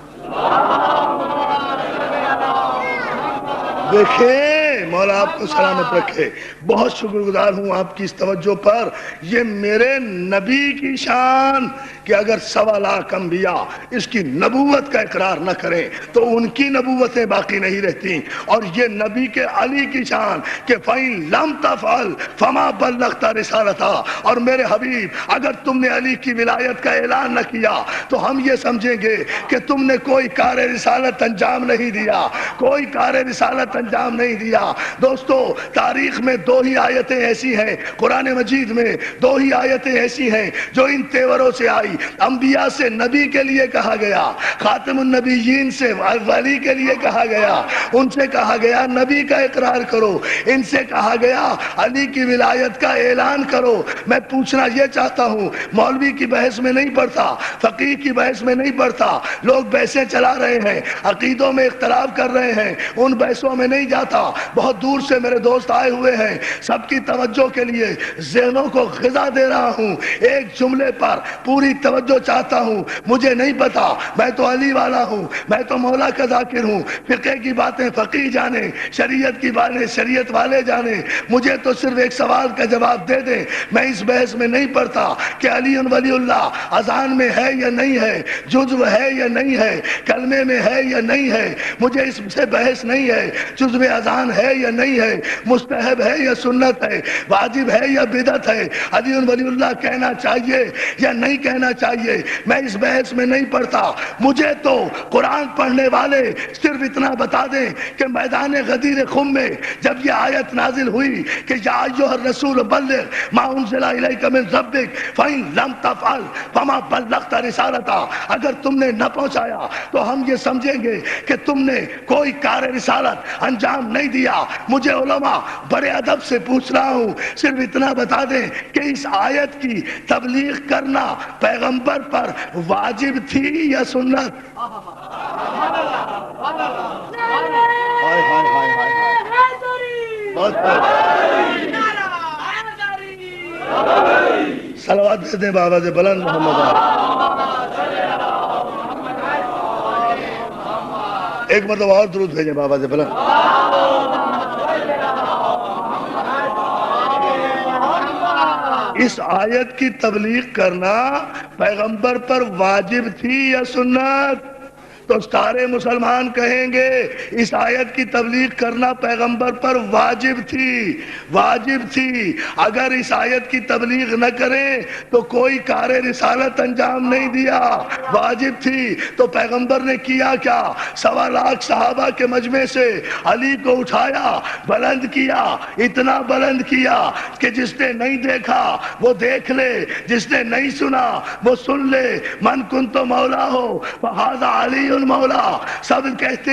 دیکھیں مولا آپ کو سلامت رکھے، بہت شکر گزار ہوں آپ کی اس توجہ پر۔ یہ میرے نبی کی شان کہ اگر 1.25 انبیاء اس کی نبوت کا اقرار نہ کریں تو ان کی نبوتیں باقی نہیں رہتی۔ اور یہ نبی کے علی کی شان کہ فَإِن لَمْ تَفْعَلْ فَمَا بَلَّغْتَ رِسَالَتَهَا، اور میرے حبیب اگر تم نے علی کی ولایت کا اعلان نہ کیا تو ہم یہ سمجھیں گے کہ تم نے کوئی کار رسالت انجام نہیں دیا، کوئی کار رسالت انجام نہیں دیا۔ دوستو تاریخ میں 2 ہی آیتیں ایسی ہیں، قرآن مجید میں 2 ہی آیتیں ایسی ہیں جو ان تیوروں سے آئی۔ انبیاء سے نبی کے لیے کہا گیا، خاتم النبیین سے ولی کے لیے کہا گیا، ان سے کہا گیا نبی کا اقرار کرو، ان سے کہا گیا علی کی ولایت کا اعلان کرو۔ میں پوچھنا یہ چاہتا ہوں، مولوی کی بحث میں نہیں پڑھتا، فقیہ کی بحث میں نہیں پڑھتا، لوگ بحثیں چلا رہے ہیں، عقیدوں میں اختلاف کر رہے ہیں، ان بحثوں میں نہیں جاتا۔ بہت دور سے میرے دوست آئے ہوئے ہیں، سب کی توجہ کے لیے ذہنوں کو غذا دے رہا ہوں، ایک جملے پر پوری توجہ چاہتا ہوں۔ مجھے نہیں پتا، میں تو علی والا ہوں، میں تو مولا کا ذاکر ہوں، فقہ کی باتیں فقیہ جانے، شریعت کی باتیں شریعت والے جانے، مجھے تو صرف ایک سوال کا جواب دے دیں۔ میں اس بحث میں نہیں پڑھتا کہ علی ولی اللہ اذان میں ہے یا نہیں ہے، جزو ہے یا نہیں ہے، کلمے میں ہے یا نہیں ہے، مجھے اس سے بحث نہیں ہے، جزو اذان ہے یا نہیں ہے, مستحب ہے یا سنت ہے, واجب ہے یا بدعت ہے, علی ولی اللہ کہنا چاہیے یا نہیں کہنا چاہیے, میں اس بحث میں نہیں پڑھتا. مجھے تو قرآن پڑھنے والے صرف اتنا بتا دیں کہ میدان غدیر خم میں جب یہ آیت نازل ہوئی کہ یا ایھا الرسول بلغ ما انزل الیک من ربک فإن لم تفعل فما بلغت رسالتہ, اگر تم نے نہ پہنچایا تو ہم یہ سمجھیں گے کہ تم نے کوئی کار رسالت انجام نہیں دیا. مجھے علماء بڑے ادب سے پوچھ رہا ہوں, صرف اتنا بتا دیں کہ اس آیت کی تبلیغ کرنا پیغمبر پر واجب تھی یا سنت؟ صلوات دے دیں بابا سے بلند محمد ایک مرتبہ اور درود بھیجیں بابا سے بلند. اس آیت کی تبلیغ کرنا پیغمبر پر واجب تھی یا سنت؟ تو سارے مسلمان کہیں گے اس آیت کی تبلیغ کرنا پیغمبر پر واجب تھی, واجب تھی. اگر اس آیت کی تبلیغ نہ کریں تو کوئی کار رسالت انجام نہیں دیا, واجب تھی. تو پیغمبر نے کیا کیا؟ 1.25 لاکھ صحابہ کے مجمع سے علی کو اٹھایا, بلند کیا, اتنا بلند کیا کہ جس نے نہیں دیکھا وہ دیکھ لے, جس نے نہیں سنا وہ سن لے. من کنت مولا ہو فہذا علی مولا. سب کہتے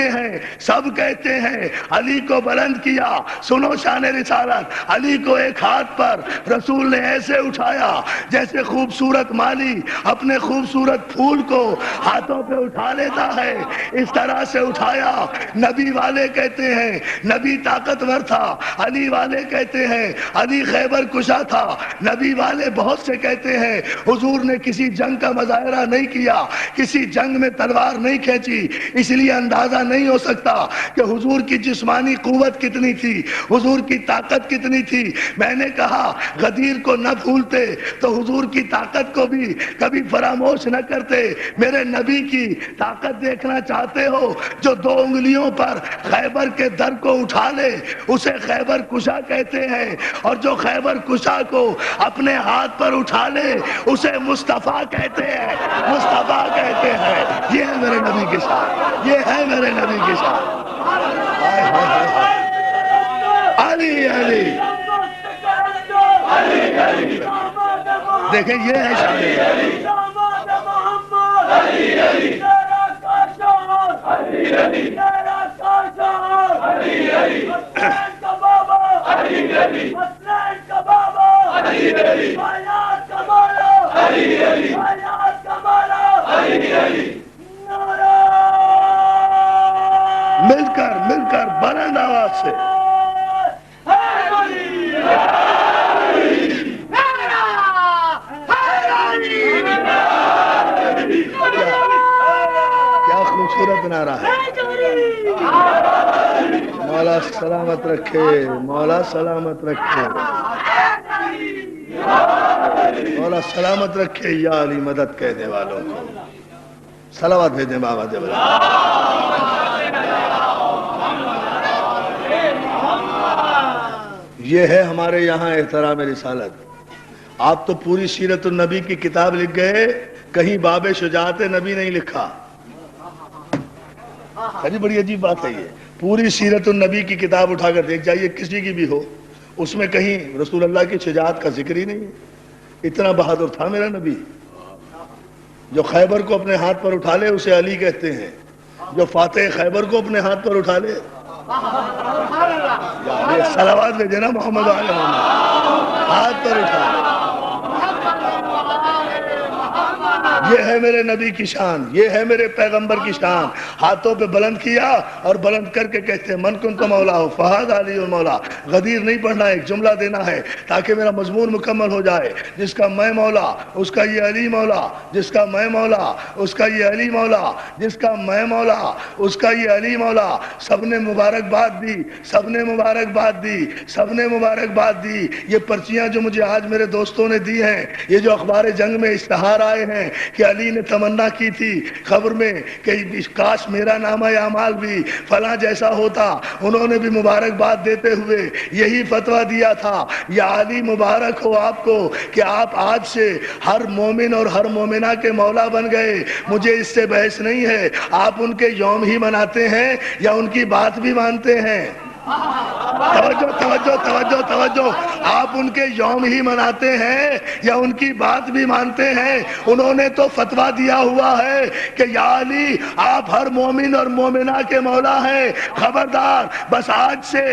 ہیں علی کو بلند کیا. سنو شان رسالت, علی کو ایک ہاتھ پر رسول نے ایسے اٹھایا جیسے خوبصورت مالی اپنے خوبصورت پھول کو ہاتھوں پہ اٹھا لیتا ہے, اس طرح سے اٹھایا. نبی والے کہتے ہیں نبی طاقتور تھا, علی والے کہتے ہیں علی خیبر کشا تھا. نبی والے بہت سے کہتے ہیں حضور نے کسی جنگ کا مظاہرہ نہیں کیا, کسی جنگ میں تلوار نہیں کھینچی, اس لیے اندازہ نہیں ہو سکتا کہ حضور کی جسمانی قوت کتنی تھی, حضور کی طاقت کتنی تھی. میں نے کہا غدیر کو نہ بھولتے تو حضور کی طاقت کو بھی کبھی فراموش نہ کرتے. میرے نبی کی طاقت دیکھنا چاہتے ہو؟ جو 2 انگلیوں پر خیبر کے در کو اٹھا لے اسے خیبر کشا کہتے ہیں, اور جو خیبر کشا کو اپنے ہاتھ پر اٹھا لے اسے مصطفیٰ کہتے ہیں, مصطفیٰ کہتے ہیں. یہ ہے میرے نبی کی شان, یہ ہے میرے نبی کی شان. علی علی دیکھیں یہ ہے شان. مل کر بلند آواز سے کیا خوبصورت نعرہ ہے. مولا سلامت رکھے, مولا سلامت رکھے, مولا سلامت رکھے. یا علی مدد کہنے والوں کو صلوات بھیجیں بابا دے بلا. یہ ہے ہمارے یہاں احترام رسالت. آپ تو پوری سیرت النبی کی کتاب لکھ گئے, کہیں باب شجاعت نبی نہیں لکھا. بڑی عجیب بات ہے یہ. پوری سیرت النبی کی کتاب اٹھا کر دیکھ جائیے, کسی کی بھی ہو, اس میں کہیں رسول اللہ کی شجاعت کا ذکر ہی نہیں. اتنا بہادر تھا میرا نبی. جو خیبر کو اپنے ہاتھ پر اٹھا لے اسے علی کہتے ہیں, جو فاتح خیبر کو اپنے ہاتھ پر اٹھا لے. صلوات بھیجے نا محمد علیہ محمد, ہاتھ پر اٹھا لے. یہ ہے میرے نبی کی شان, یہ ہے میرے پیغمبر کی شان. ہاتھوں پہ بلند کیا اور بلند کر کے کہتے ہیں من کنت مولا ہو فہذا علی مولا. غدیر نہیں پڑھنا, ایک جملہ دینا ہے تاکہ میرا مضمون مکمل ہو جائے. جس کا میں مولا اس کا یہ علی مولا, جس کا میں مولا اس کا یہ علی مولا, جس کا میں مولا اس کا یہ علی مولا. سب نے مبارکباد دی, سب نے مبارکباد دی, سب نے مبارکباد دی. یہ پرچیاں جو مجھے آج میرے دوستوں نے دی ہیں, یہ جو اخبار جنگ میں اشتہار آئے ہیں, کہ علی نے تمنا کی تھی قبر میں کہ کاش میرا نامہ اعمال بھی فلاں جیسا ہوتا، انہوں نے بھی مبارکباد دیتے ہوئے یہی فتویٰ دیا تھا، یا علی مبارک ہو آپ کو کہ آپ آج سے ہر مومن اور ہر مومنہ کے مولا بن گئے، مجھے اس سے بحث نہیں ہے، آپ ان کے یوم ہی مناتے ہیں یا ان کی بات بھی مانتے ہیں؟ توجہ توجہ توجہ توجہ، آپ ان کے یوم ہی مناتے ہیں یا ان کی بات بھی مانتے ہیں؟ انہوں نے تو فتویٰ دیا ہوا ہے کہ یا علی آپ ہر مومن اور مومنہ کے مولا ہیں، خبردار، بس آج سے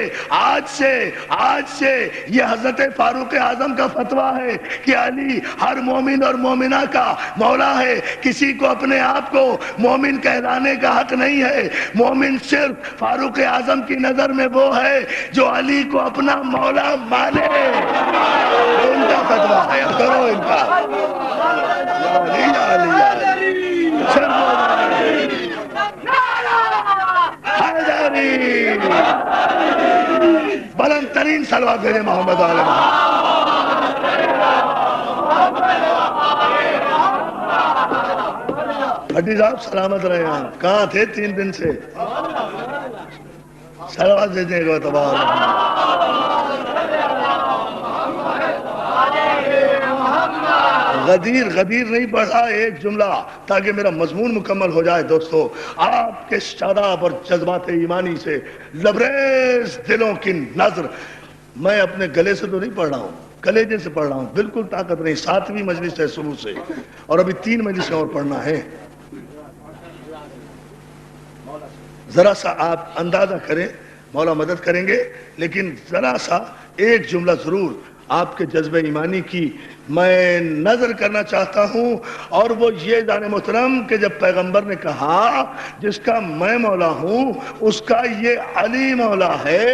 یہ حضرت فاروق اعظم کا فتویٰ ہے کہ علی ہر مومن اور مومنہ کا مولا ہے، کسی کو اپنے آپ کو مومن کہلانے کا حق نہیں ہے، مومن صرف فاروق اعظم کی نظر میں وہ ہے جو علی کو اپنا مولا مانے، ان کا فتویٰ ہے، کرو ان کا حیدری، بلند ترین صلوات بھیجے محمد علیہ بھٹی صاحب سلامت رہے ہیں، کہاں تھے 3 دن سے؟ صلوات بھیجنے کو غدیر نہیں پڑھا ایک جملہ تاکہ میرا مضمون مکمل ہو جائے۔ دوستو، آپ کے شاداب اور جذبات ایمانی سے لبریز دلوں کی نظر، میں اپنے گلے سے تو نہیں پڑھ رہا ہوں، کلیجے سے پڑھ رہا ہوں، بالکل طاقت نہیں، 7ویں مجلس ہے صبح سے اور ابھی 3 مجلسیں اور پڑھنا ہے۔ ذرا سا آپ اندازہ کریں، مولا مدد کریں گے، لیکن ذرا سا ایک جملہ ضرور آپ کے جذبہ ایمانی کی میں نظر کرنا چاہتا ہوں، اور وہ یہ جان محترم کہ جب پیغمبر نے کہا جس کا میں مولا ہوں اس کا یہ علی مولا ہے،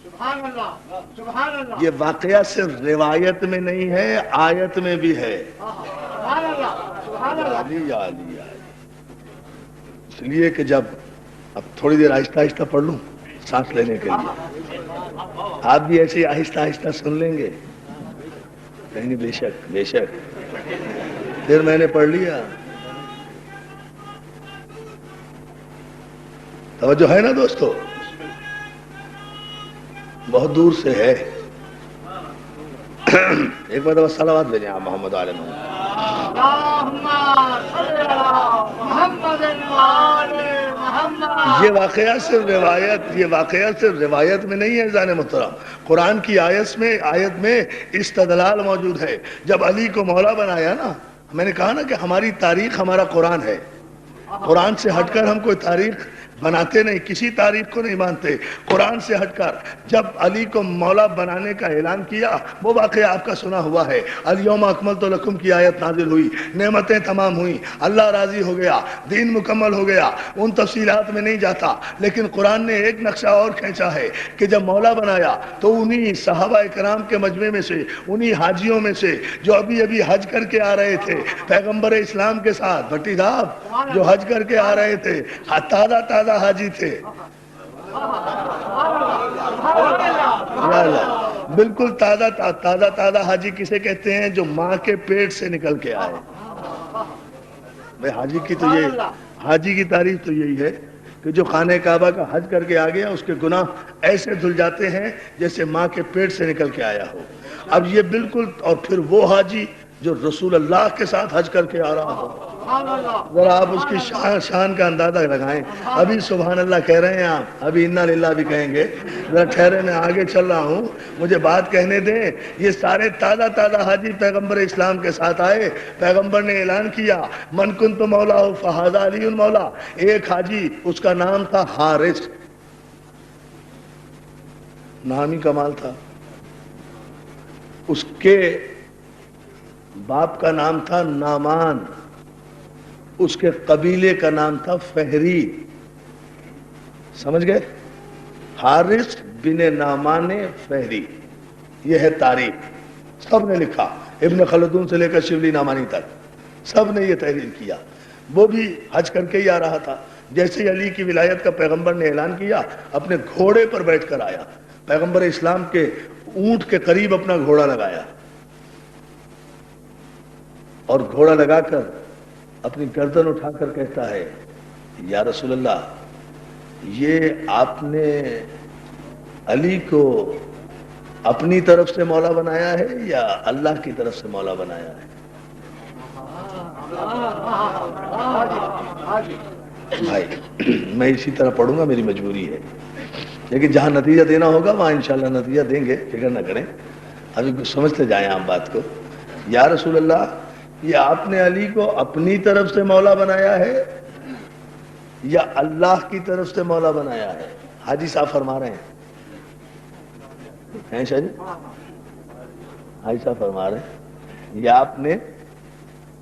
سبحان اللہ، سبحان اللہ،
یہ واقعہ صرف روایت میں نہیں ہے، آیت میں بھی ہے۔
سبحان اللہ، سبحان اللہ،
علی علی، اس لیے کہ جب اب تھوڑی دیر آہستہ آہستہ پڑھ لوں سانس لینے کے لیے، آپ بھی ایسے آہستہ آہستہ سن لیں گے؟ نہیں، بے شک بے شک، پھر میں نے پڑھ لیا، توجہ ہے نا دوستو؟ بہت دور سے ہے، ایک بار صلوات بھیجیں آپ محمد علیہ محمد۔
اللہم صلی علی محمد وآل محمد۔
یہ واقعہ صرف روایت میں نہیں ہے ذان محترم، قرآن کی آیت میں استدلال موجود ہے۔ جب علی کو مولا بنایا نا، میں نے کہا نا کہ ہماری تاریخ ہمارا قرآن ہے، قرآن سے ہٹ کر ہم کوئی تاریخ بناتے نہیں، کسی تاریخ کو نہیں مانتے، قرآن سے ہٹ کر جب علی کو مولا بنانے کا اعلان کیا، وہ واقعہ آپ کا سنا ہوا ہے، الیوم اکملت لکم کی آیت نازل ہوئی، نعمتیں تمام ہوئیں، اللہ راضی ہو گیا، دین مکمل ہو گیا، ان تفصیلات میں نہیں جاتا، لیکن قرآن نے ایک نقشہ اور کھینچا ہے کہ جب مولا بنایا تو انہی صحابہ کرام کے مجمع میں سے، انہی حاجیوں میں سے جو ابھی حج کر کے آ رہے تھے پیغمبر اسلام کے ساتھ، بھٹی صاحب جو حج کر کے آ رہے تھے، تازہ حاجی تھے، بالکل تازہ حاجی کسے کہتے ہیں؟ جو ماں کے پیٹ سے نکل کے آئے۔ حاجی کی تعریف تو یہی ہے کہ جو خانہ کعبہ کا حج کر کے آ گیا، اس کے گناہ ایسے دھل جاتے ہیں جیسے ماں کے پیٹ سے نکل کے آیا ہو۔ اب یہ بالکل، اور پھر وہ حاجی جو رسول اللہ کے ساتھ حج کر کے آ رہا ہو، ذرا آپ اس کی شان کا اندازہ لگائیں۔ ابھی سبحان اللہ کہہ رہے ہیں آپ، ابھی انا للہ بھی کہیں گے، ذرا ٹھہرے، میں آگے چل رہا ہوں، مجھے بات کہنے دیں۔ یہ سارے تازہ حاجی پیغمبر اسلام کے ساتھ آئے، پیغمبر نے اعلان کیا من کنت مولا فہذا علی مولا۔ ایک حاجی، اس کا نام تھا حارث، نام ہی کمال تھا، اس کے باپ کا نام تھا نعمان، اس کے قبیلے کا نام تھا فہری، سمجھ گئے؟ حارث بن نعمان فہری، یہ ہے تاریخ، سب نے لکھا، ابن خلدون سے لے کر شبلی نعمانی تک سب نے یہ تحریر کیا۔ وہ بھی حج کر کے ہی آ رہا تھا، جیسے علی کی ولایت کا پیغمبر نے اعلان کیا، اپنے گھوڑے پر بیٹھ کر آیا، پیغمبر اسلام کے اونٹ کے قریب اپنا گھوڑا لگایا اور گھوڑا لگا کر
اپنی گردن اٹھا کر کہتا ہے یا رسول اللہ یہ آپ نے علی کو اپنی طرف سے مولا بنایا ہے یا اللہ کی طرف سے مولا بنایا ہے؟ بھائی میں اسی طرح پڑھوں گا، میری مجبوری ہے، لیکن جہاں نتیجہ دینا ہوگا وہاں انشاءاللہ نتیجہ دیں گے، فکر نہ کریں، ابھی کچھ سمجھتے جائیں آپ بات کو۔ یا رسول اللہ یہ آپ نے علی کو اپنی طرف سے مولا بنایا ہے یا اللہ کی طرف سے مولا بنایا ہے؟ حاجی صاحب فرما رہے ہیں شاہ جی، حاجی صاحب فرما رہے ہیں یہ آپ نے،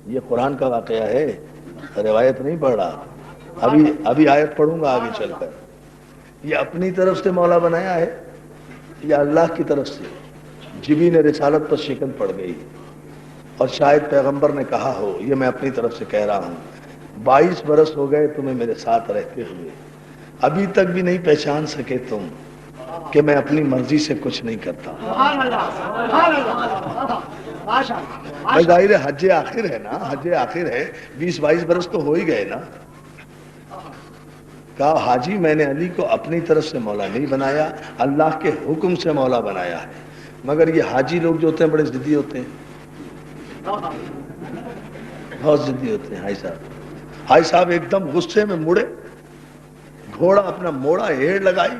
یہ قرآن کا واقعہ ہے، روایت نہیں پڑھ رہا، ابھی آیت پڑھوں گا آگے چل کر، یہ اپنی طرف سے مولا بنایا ہے یا اللہ کی طرف سے؟ جبین رسالت پر شکن پڑ گئی اور شاید پیغمبر نے کہا ہو یہ میں اپنی طرف سے کہہ رہا ہوں، 22 برس ہو گئے تمہیں میرے ساتھ رہتے ہوئے، ابھی تک بھی نہیں پہچان سکے تم کہ میں اپنی مرضی سے کچھ نہیں کرتا۔ بھائی ظاہر ہے حج آخر ہے نا، حج آخر ہے، 20-22 برس تو ہو ہی گئے نا۔ کہا حاجی میں نے علی کو اپنی طرف سے مولا نہیں بنایا، اللہ کے حکم سے مولا بنایا ہے۔ مگر یہ حاجی لوگ جو ہوتے ہیں بڑے ضدی ہوتے ہیں، بہت ضدی ہوتے ہیں۔ حاجی صاحب ایک دم غصے میں مڑے، گھوڑا اپنا موڑا، ہیڑ لگائی،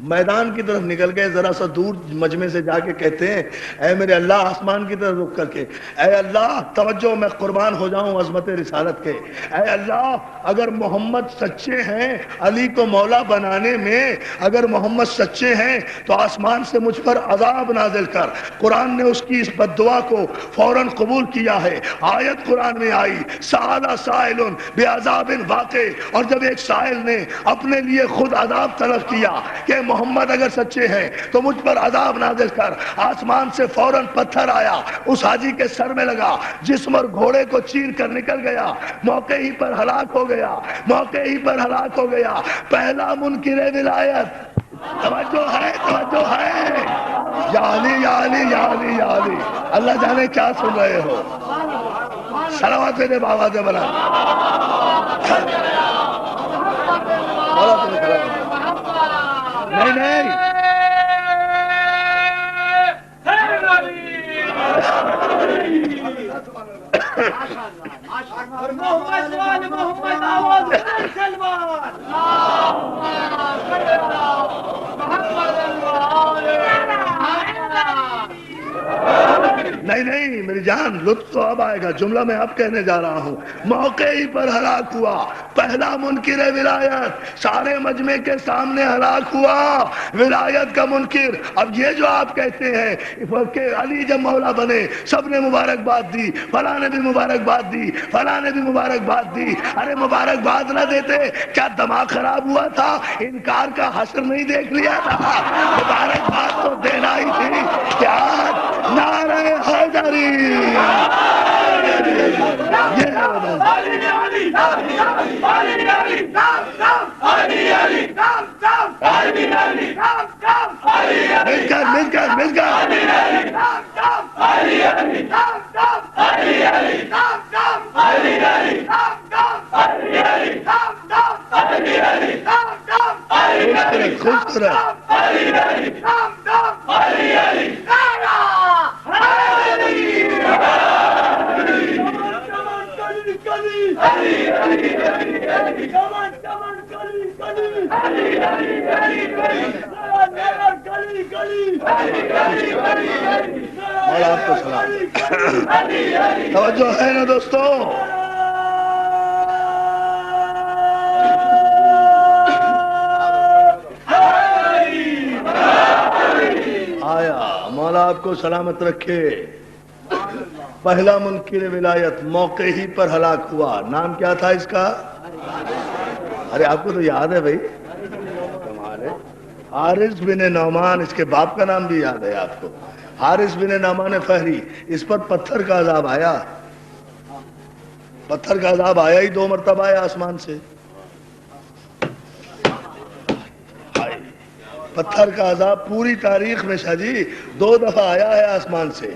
میدان کی طرف نکل گئے، ذرا سا دور مجمع سے جا کے کہتے ہیں اے میرے اللہ، آسمان کی طرف رک کر کے، اے اللہ توجہ، میں قربان ہو جاؤں عظمت رسالت کے، اے اللہ اگر محمد سچے ہیں علی کو مولا بنانے میں، اگر محمد سچے ہیں تو آسمان سے مجھ پر عذاب نازل کر۔ قرآن نے اس کی اس بد دعا کو فوراً قبول کیا ہے، آیت قرآن میں آئی سأل سائل بعذاب واقع، اور جب ایک سائل نے اپنے لیے خود عذاب طلب کیا کہ محمد اگر سچے ہیں تو مجھ پر عذاب نازل کر، آسمان سے فوراً پتھر آیا، اس حاجی کے سر میں لگا، جسم اور گھوڑے کو چیر کر نکل گیا، موقع ہی پر ہلاک ہو گیا، موقع ہی پر ہلاک ہو گیا۔ پہلا منکر ولایت، توجہ ہے، توجہ ہے، یا علی یا علی یا علی یا علی، اللہ جانے کیا سن رہے ہو، صلوات میرے بابا دے بلا نہیں نہیں
محمد وال محمد آواز بلند سلمان،
نہیں نہیں میری جان، لطف تو اب آئے گا، جملہ میں اب کہنے جا رہا ہوں۔ موقع ہی پر ہلاک ہوا، پہلا منکر ولایت، سارے مجمع کے سامنے ہلاک ہوا، ولایت کا منکر۔ اب یہ جو آپ کہتے ہیں کہ علی جب مولا بنے سب نے مبارکباد دی، فلاں نے بھی مبارکباد دی، فلاں نے بھی مبارکباد دی، ارے مبارکباد نہ دیتے کیا دماغ خراب ہوا تھا؟ انکار کا حشر نہیں دیکھ لیا تھا؟ مبارکباد تو دینا ہی تھی۔ کیا نعرہ حیدری، مل کر آپ کو سلام، توجہ ہے نا دوستو؟ آیا مولا آپ کو سلامت رکھے۔ پہلا منکر ولایت موقع ہی پر ہلاک ہوا، نام کیا تھا اس کا؟ ارے آپ کو تو یاد ہے بھائی، کمال ہے، حارث بن نعمان، اس کے باپ کا نام بھی یاد ہے آپ کو، حارث بن نعمان فہری۔ اس پر پتھر کا عذاب آیا، پتھر کا عذاب آیا ہی 2 مرتبہ آیا آسمان سے، پتھر کا عذاب پوری تاریخ میں شاہ جی 2 دفعہ آیا ہے آسمان سے۔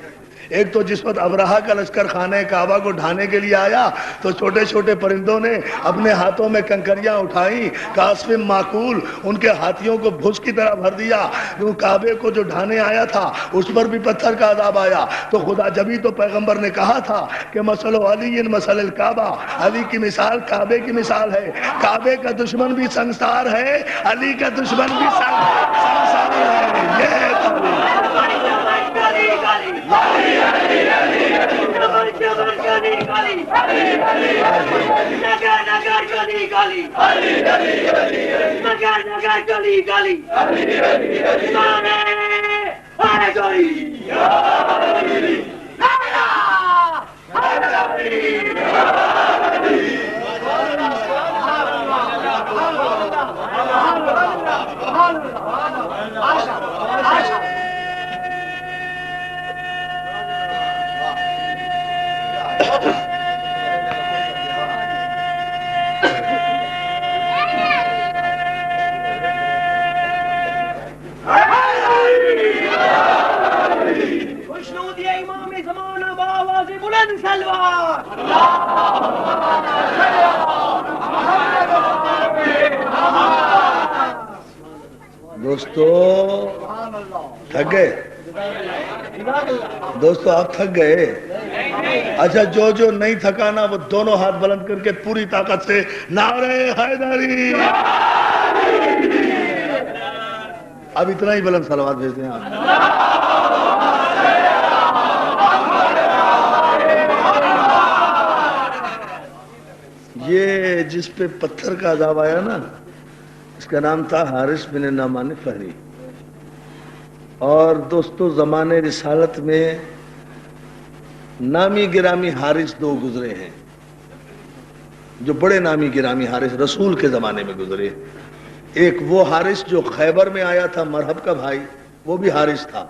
ایک تو جس وقت ابرہہ کا لشکر خانہ کعبہ کو ڈھانے کے لیے آیا تو چھوٹے چھوٹے پرندوں نے اپنے ہاتھوں میں کنکریاں اٹھائیں، کاسف معقول ان کے ہاتھیوں کو بھس کی طرح بھر دیا۔ وہ کعبے کو جو ڈھانے آیا تھا اس پر بھی پتھر کا عذاب آیا۔ تو خدا جبھی تو پیغمبر نے کہا تھا کہ مثل علی مثل الکعبہ، علی کی مثال کعبے کی مثال ہے۔ کعبے کا دشمن بھی سنسار ہے، علی کا دشمن بھی سنسار ہے۔ یہ ہے
بلند سلوار
دوستو تھک گئے؟ دوستو آپ تھک گئے؟ اچھا جو نہیں تھکانا وہ دونوں ہاتھ بلند کر کے پوری طاقت سے نعرہ حیدری۔ اب اتنا ہی بلند صلوات بھیج دیں آپ۔ یہ جس پہ پتھر کا عذاب آیا نا، اس کا نام تھا حارث بن نعمان فہری۔ اور دوستو زمانے رسالت میں نامی گرامی حارث دو گزرے ہیں، جو بڑے نامی گرامی حارث رسول کے زمانے میں گزرے۔ ایک وہ حارث جو خیبر میں آیا تھا، مرحب کا بھائی، وہ بھی حارث تھا۔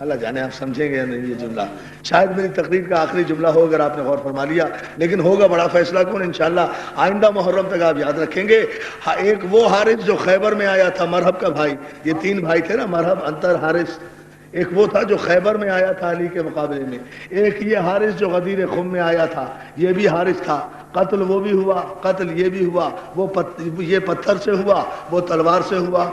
اللہ جانے آپ سمجھیں گے یا نہیں یہ جملہ، شاید میری تقریر کا آخری جملہ ہو اگر آپ نے غور فرما لیا، لیکن ہوگا بڑا فیصلہ کن انشاءاللہ آئندہ محرم تک آپ یاد رکھیں گے۔ ایک وہ حارث جو خیبر میں آیا تھا، مرحب کا بھائی، یہ تین بھائی تھے نا، مرحب، انتر، حارث۔ ایک وہ تھا جو خیبر میں آیا تھا علی کے مقابلے میں، ایک یہ حارث جو غدیر خم میں آیا تھا، یہ بھی حارث تھا۔ قتل وہ بھی ہوا، قتل یہ بھی ہوا، یہ پتھر سے ہوا، وہ تلوار سے ہوا۔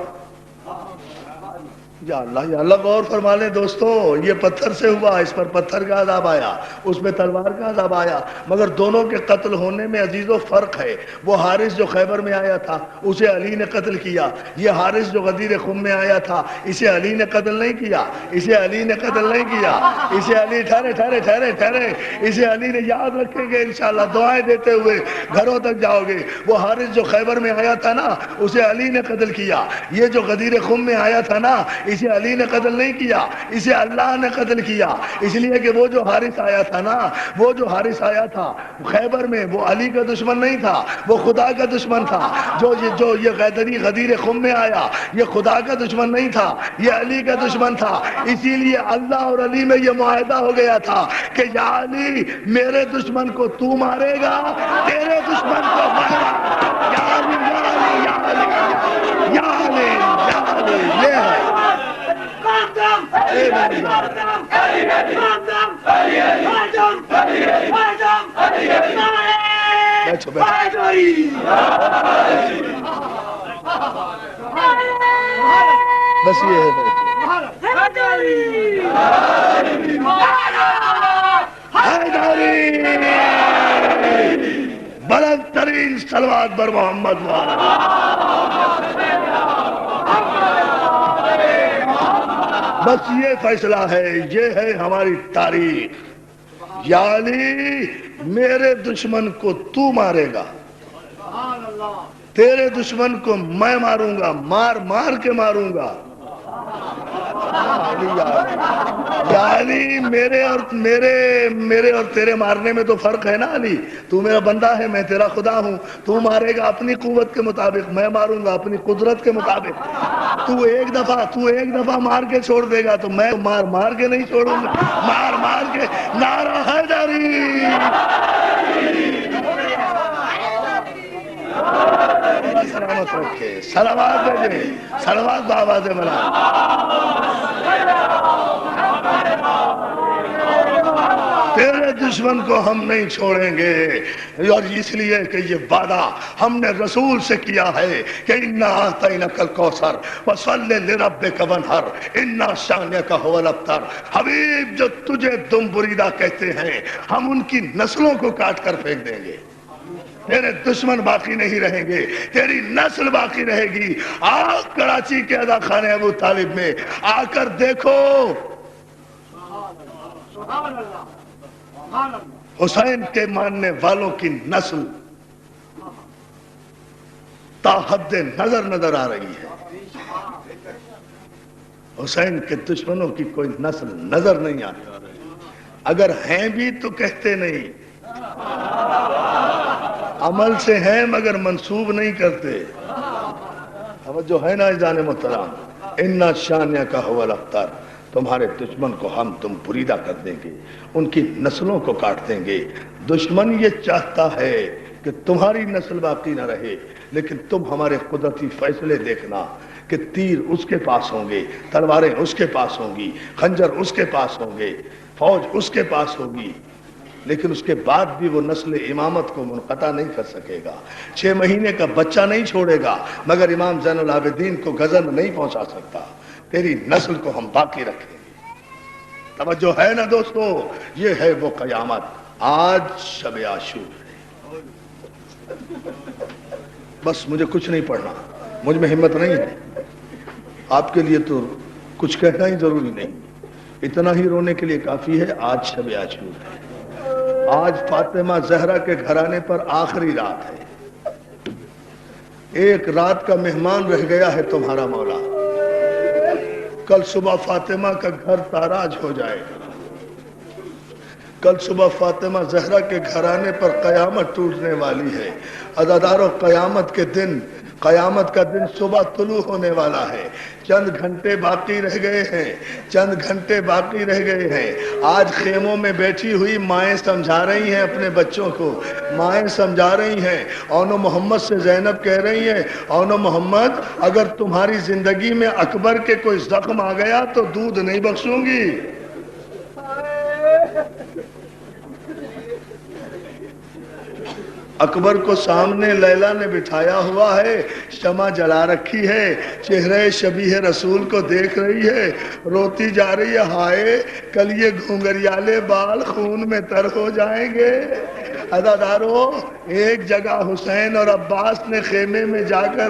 یا اللہ غور فرما لیں دوستو، یہ پتھر سے ہوا، اس پر پتھر کا عذاب آیا، اس میں تلوار کا عذاب آیا، مگر دونوں کے قتل ہونے میں عزیزو فرق ہے۔ وہ حارث جو خیبر میں آیا تھا اسے علی نے قتل کیا، یہ حارث جو غدیر خم میں آیا تھا اسے علی نے قتل نہیں کیا، اسے علی نے قتل نہیں کیا، اسے علی ٹھہرے اسے علی نے، یاد رکھیں گے انشاءاللہ دعائیں دیتے ہوئے گھروں تک جاؤ گے۔ وہ حارث جو خیبر میں آیا تھا نا اسے علی نے قتل کیا، یہ جو غدیر خم میں آیا تھا نا اسے علی نے قتل نہیں کیا، اسے اللہ نے قتل کیا۔ اس لیے کہ وہ جو حارث آیا تھا نا، وہ جو حارث آیا تھا خیبر میں، وہ علی کا دشمن نہیں تھا، وہ خدا کا دشمن تھا۔ جو یہ غدیر خم میں آیا یہ خدا کا دشمن نہیں تھا، یہ علی کا دشمن تھا۔ اسی لیے اللہ اور علی میں یہ معاہدہ ہو گیا تھا کہ یا علی میرے دشمن کو تو مارے گا، تیرے دشمن کو میں یا علی یا علی یا علی یا علی یا علی۔ یہ ہے بس یہ ہے بلند ترین صلوات بر محمد بس یہ فیصلہ ہے، یہ ہے ہماری تاریخ۔ یا علی میرے دشمن کو تو مارے گا، تیرے دشمن کو میں ماروں گا، مار کے ماروں گا۔ یا علی میرے اور تیرے مارنے میں تو فرق ہے نا علی، تو میرا بندہ ہے، میں تیرا خدا ہوں، تو مارے گا اپنی قوت کے مطابق، میں ماروں گا اپنی قدرت کے مطابق۔ تو ایک دفعہ مار کے چھوڑ دے گا تو میں مار کے نہیں چھوڑوں گا، مار کے۔ نعرہ حیدری، سلامت رکھے، صلوات بھیجے، صلوات بآواز بلند۔ تیرے دشمن کو ہم نہیں چھوڑیں گے، اور اس لیے کہ یہ وعدہ ہم نے رسول سے کیا ہے کہ اِنَّا أَعْطَيْنَاكَ الْكَوْثَرَ فَصَلِّ لِرَبِّكَ وَانْحَرْ إِنَّ شَانِئَكَ هُوَ الْأَبْتَرُ۔ حبیب جو تجھے دم بریدہ کہتے ہیں، ہم ان کی نسلوں کو کاٹ کر پھینک دیں گے، تیرے دشمن باقی نہیں رہیں گے، تیری نسل باقی رہے گی۔ آج کراچی کے ادا خانے ابو طالب میں آ کر دیکھو، حسین کے ماننے والوں کی نسل تا حد نظر آ رہی ہے، حسین کے دشمنوں کی کوئی نسل نظر نہیں آتی، اگر ہیں بھی تو کہتے نہیں، عمل سے ہیں مگر منسوب نہیں کرتے۔ جو ہے نا جان محترم، اِنَّا شَانِئَكَ هُوَ الْأَبْتَرُ، تمہارے دشمن کو ہم تم بریدہ کر دیں گے، ان کی نسلوں کو کاٹ دیں گے۔ دشمن یہ چاہتا ہے کہ تمہاری نسل باقی نہ رہے، لیکن تم ہمارے قدرتی فیصلے دیکھنا کہ تیر اس کے پاس ہوں گے، تلواریں اس کے پاس ہوں گی، خنجر اس کے پاس ہوں گے، فوج اس کے پاس ہوگی، لیکن اس کے بعد بھی وہ نسل امامت کو منقطع نہیں کر سکے گا۔ 6 مہینے کا بچہ نہیں چھوڑے گا مگر امام زین العابدین کو گزند نہیں پہنچا سکتا۔ تیری نسل کو ہم باقی رکھیں گے۔ توجہ ہے نا دوستو، یہ ہے وہ قیامت۔ آج شب عاشور ہے، بس مجھے کچھ نہیں پڑھنا، مجھ میں ہمت نہیں ہے، آپ کے لیے تو کچھ کہنا ہی ضروری نہیں، اتنا ہی رونے کے لیے کافی ہے۔ آج شب عاشور ہے، آج فاطمہ زہرا کے گھرانے پر آخری رات ہے، ایک رات کا مہمان رہ گیا ہے تمہارا مولا، کل صبح فاطمہ کا گھر تاراج ہو جائے گا، کل صبح فاطمہ زہرا کے گھرانے پر قیامت ٹوٹنے والی ہے۔ عزادارو، قیامت کا دن صبح طلوع ہونے والا ہے، چند گھنٹے باقی رہ گئے ہیں، آج خیموں میں بیٹھی ہوئی مائیں سمجھا رہی ہیں اپنے بچوں کو، مائیں سمجھا رہی ہیں، اونو محمد سے زینب کہہ رہی ہیں، اونو محمد اگر تمہاری زندگی میں اکبر کے کوئی زخم آ گیا تو دودھ نہیں بخشوں گی۔ اکبر کو سامنے لیلا نے بٹھایا ہوا ہے، شمع جلا رکھی ہے، چہرے شبیہ رسول کو دیکھ رہی ہے، روتی جا رہی ہے، ہائے کل یہ گھنگریالے بال خون میں تر ہو جائیں گے۔ عزادارو، ایک جگہ حسین اور عباس نے خیمے میں جا کر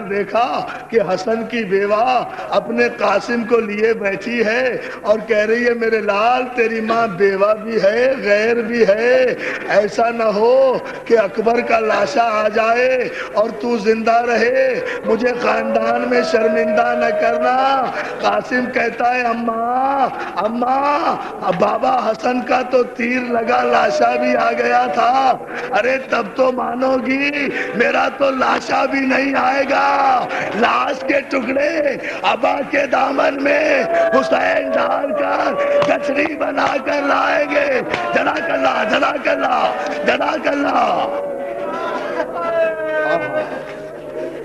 دیکھا کہ حسن کی بیوہ اپنے قاسم کو لیے بیٹھی ہے اور کہہ رہی ہے، میرے لال تیری ماں بیوہ بھی ہے غیر بھی ہے، ایسا نہ ہو کہ اکبر کا لاشا آ جائے اور تو زندہ رہے، مجھے خاندان میں شرمندہ نہ کرنا۔ قاسم کہتا ہے، اماں بابا حسن کا تو تیر لگا لاشا بھی آ گیا تھا۔ ارے تب تو مانو گی، میرا تو لاشا بھی نہیں آئے گا، لاش کے ٹکڑے ابا کے دامن میں حسین ڈال کر گچھڑی بنا کر لائیں گے۔ جزاک اللہ، جزاک اللہ، جزاک اللہ۔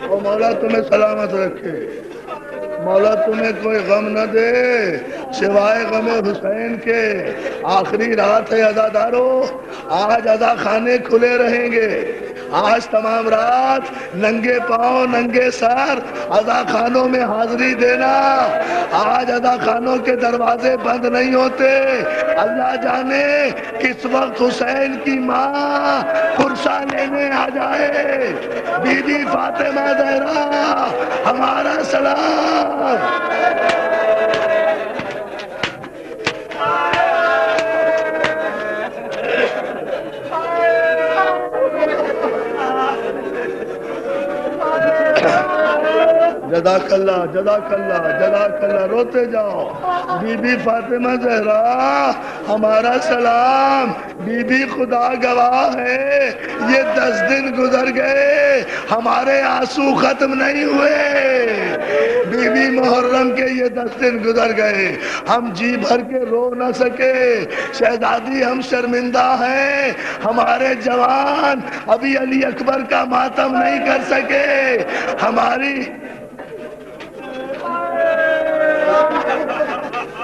او مولا تمہیں سلامت رکھے، مولا تمہیں کوئی غم نہ دے سوائے غم حسین کے۔ آخری رات ہے عزادارو، آج عزا خانے کھلے رہیں گے، آج تمام رات ننگے پاؤں ننگے سر عزا خانوں میں حاضری دینا۔ آج عزا خانوں کے دروازے بند نہیں ہوتے، اللہ جانے کس وقت حسین کی ماں فرصہ لینے آ جائے۔ بی بی فاطمہ زہرا ہمارا سلام۔ جزاک اللہ، جزاک اللہ، جزاک اللہ، روتے جاؤ۔ بی بی فاطمہ زہرا ہمارا سلام۔ بی بی خدا گواہ ہے، یہ 10 دن گزر گئے، ہمارے آنسو ختم نہیں ہوئے۔ بی بی محرم کے یہ 10 دن گزر گئے، ہم جی بھر کے رو نہ سکے۔ شہزادی ہم شرمندہ ہیں، ہمارے جوان ابھی علی اکبر کا ماتم نہیں کر سکے۔ ہماری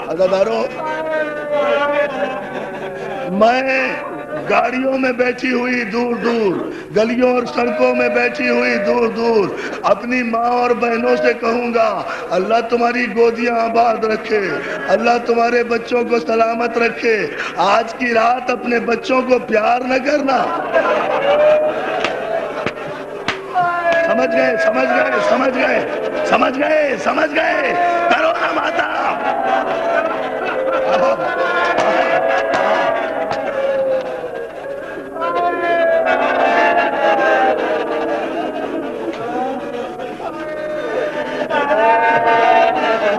عزادارو میں گاڑیوں میں بیٹھی ہوئی دور دور، گلیوں اور سڑکوں میں بیٹھی ہوئی دور دور اپنی ماں اور بہنوں سے کہوں گا اللہ تمہاری گودیاں آباد رکھے، اللہ تمہارے بچوں کو سلامت رکھے، آج کی رات اپنے بچوں کو پیار نہ کرنا۔ سمجھ گئے سمجھ گئے سمجھ گئے سمجھ گئے سمجھ گئے، کرو نا ماتا۔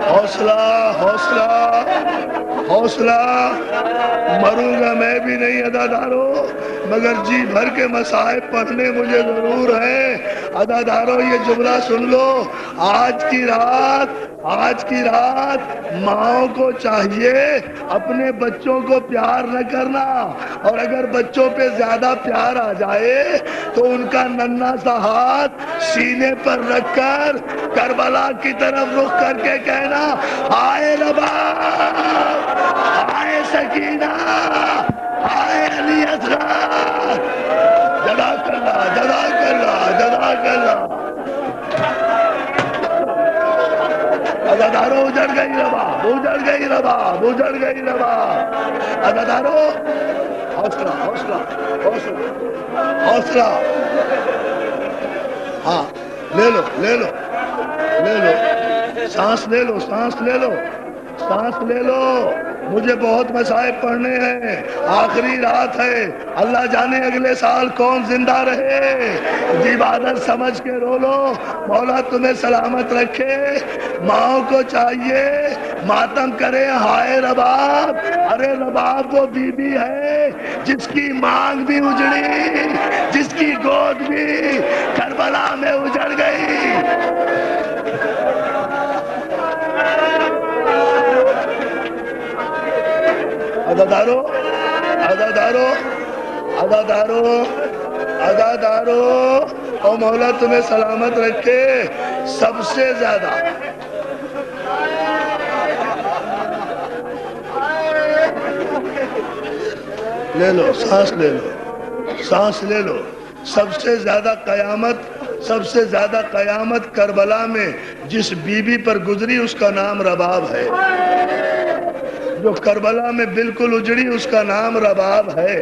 حوصلہ حوصلہ حوصلہ، مروں گا میں بھی نہیں عزادارو، مگر جی بھر کے مصائب پڑھنے مجھے ضرور ہے۔ عزادارو یہ جملہ سن لو، آج کی رات ماؤں کو چاہیے اپنے بچوں کو پیار نہ کرنا، اور اگر بچوں پہ زیادہ پیار آ جائے تو ان کا ننھا سا ہاتھ سینے پر رکھ کر کربلا کی طرف رخ کر کے کہنا ہائے رباب، ہائے سکینہ، ہائے علی اصغر، جزاک اللہ جزاک اللہ جزاک اللہ۔ عزادارو اجڑ گئی رباب، اجڑ گئی رباب، اجڑ گئی رباب۔ عزادارو حوصلہ حوصلہ حوصلہ حوصلہ، ہاں لے لو لے لو لے لو، سانس لے لو سانس لے لو سانس لے لو، مجھے بہت مصائب پڑھنے ہیں، آخری رات ہے، اللہ جانے اگلے سال کون زندہ رہے، عبادت سمجھ کے رو لو، مولا تمہیں سلامت رکھے۔ ماؤں کو چاہیے ماتم کرے ہائے رباب، ارے رباب وہ بی بی ہے جس کی مانگ بھی اجڑی، جس کی گود بھی کربلا میں اجڑ گئی۔ عزادارو عزادارو عزادارو عزادارو، او مولا تمہیں سلامت رکھے۔ سب سے زیادہ لے لو سانس لے لو سانس لے لو، سب سے زیادہ قیامت کربلا میں جس بی بی پر گزری اس کا نام رباب ہے، جو کربلا میں بالکل اجڑی اس کا نام رباب ہے۔